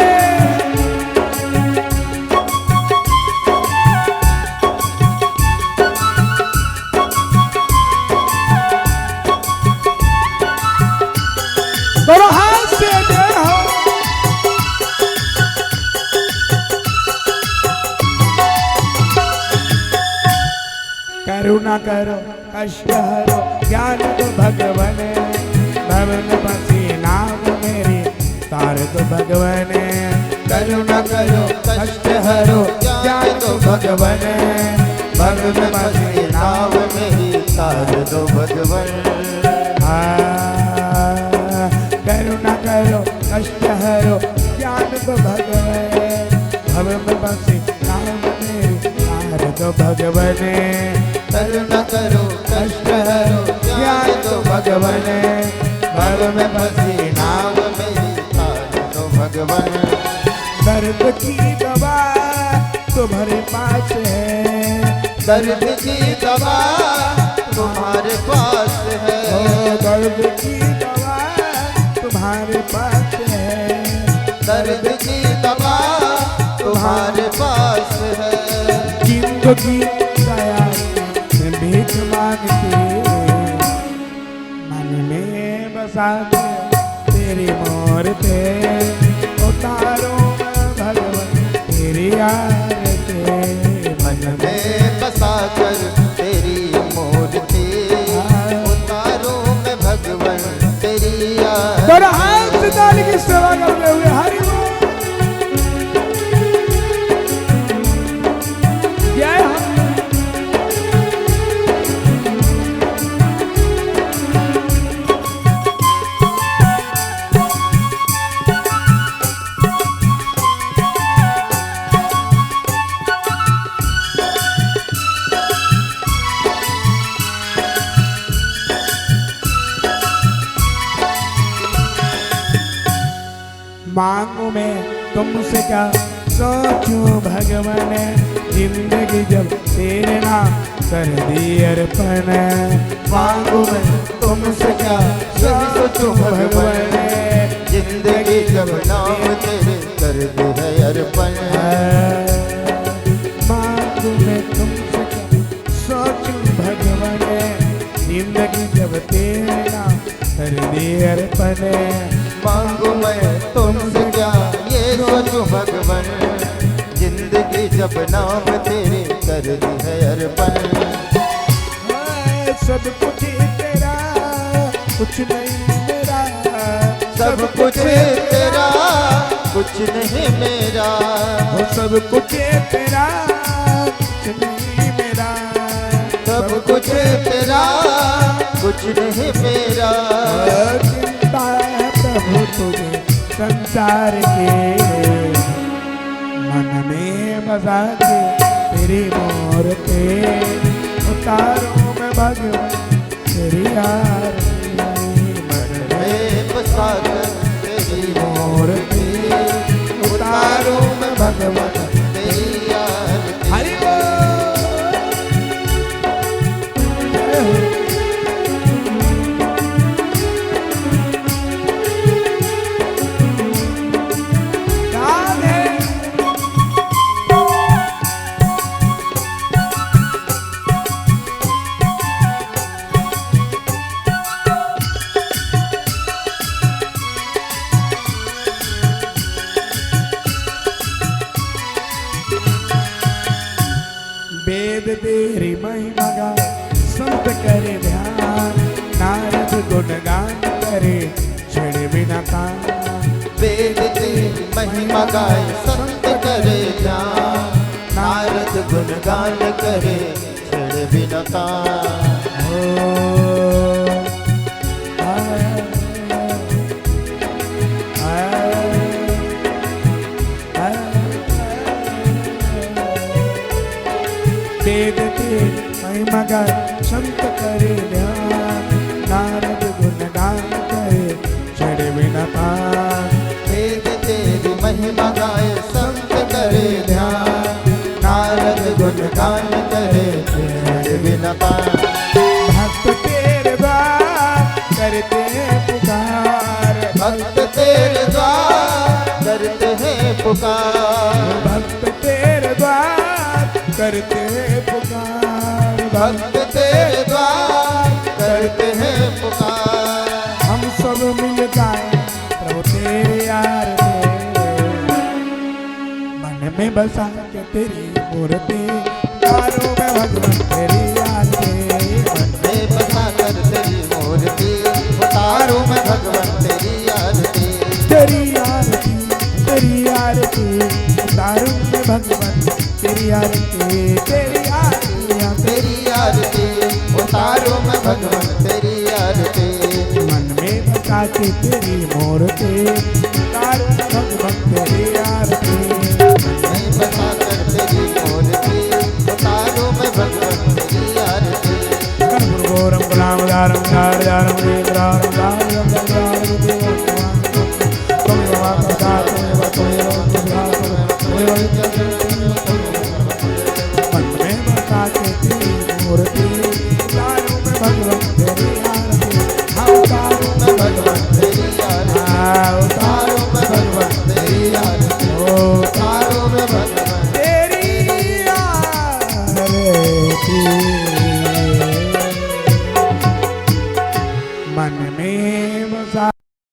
दोनों हाथ से जय हो। करुणा करो कष्ट हरो ज्ञान दो भगवन, भवन बसी नाम मेरी तार दो भगवन। करुणा करो कष्ट हरो ज्ञान दो भगवन, भवन बसी नाम मेरी तार दो भगवन। करुणा करो कष्ट हरो ज्ञान दो भगवन, भवन बसी नाम मेरी तार दो भगवन। करुणा करो कष्ट हरो ज्ञान दो भगवन, भव में बसी नाम मेरी तार दो भगवन। दर्द की दवा तुम्हारे पास है, दर्द की दवा तुम्हारे पास है, दर्द की दवा तुम्हारे पास है, दर्द की दवा तुम्हारे पास है। जिंदगी दया में भीख मांगते मन में बसा के तेरी मूर्ति उतारो भगवान तेरी आरती। मन में बसा कर तेरी मूर्ति उतारो मैं भगवान तेरी आरती। और हाथ से ताली की सेवा करते हुए हरि बोल। जय हो। मांगू मैं तुमसे क्या सोचूं भगवान, जिंदगी जब तेरे नाम कर दी अर्पण। मांगू मैं तुमसे क्या यही सोचूं भगवान, जिंदगी जब नाम तेरे कर दे है अर्पण। मांगू मैं तुमसे क्या सोचूं भगवान, जिंदगी जब तेरे नाम कर दी अर्पण। मांगू मैं तुमसे क्या ये सोचूं भगवान, जिंदगी जब नाम तेरे कर दी है अर्पण। सब कुछ तेरा कुछ नहीं मेरा, सब कुछ तेरा कुछ नहीं मेरा। वो सब कुछ तेरा कुछ नहीं मेरा, सब कुछ तेरा कुछ नहीं मेरा। चिंता है प्रभु तुझे संसार के, मन में बसा के तेरी मूर्ति उतारो मैं भगवान तेरी आरती। मन में बसा कर तेरी मूर्ति उतारो मैं भगवान तेरी आरती। हरि बोल। जय हो। राधे। वेद तेरी महिमा गा संत करे ध्यान, नारद गुणगान करे छड़ बिना तान। वेद तेरी महिमा गाए संत करे ध्यान, नारद गुणगान करे छड़ बिना तान। वेद तेरी महिमा गाए संत करे ध्यान, नारद गुणगान करे छड़ बिना तान। वेद तेरी महिमा गाए संत करे ध्यान, नारद गुणगान करे छड़ बिना तान। भक्त तेरे द्वार करते हैं पुकार, भक्त तेरे द्वार करते हैं पुकार। भक्त तेरे द्वार करते हैं पुकार। भक्त तेरे द्वार करते हैं पुकार। हम सब मिल जाए प्रभु तेरे आरती, मन में बसा के तेरी मूर्ति उतारो मैं भगवान तेरी आरती। मन में बसा कर तेरी मूर्ति उतारो मैं भगवान तेरी आरती। तेरी आरती तेरी आरती उतारो मैं भगवान तेरी आरती। तेरी आरती तेरी आरती उतारो मैं भगवान तेरी आरती। मन में बसा के तेरी मूर्ति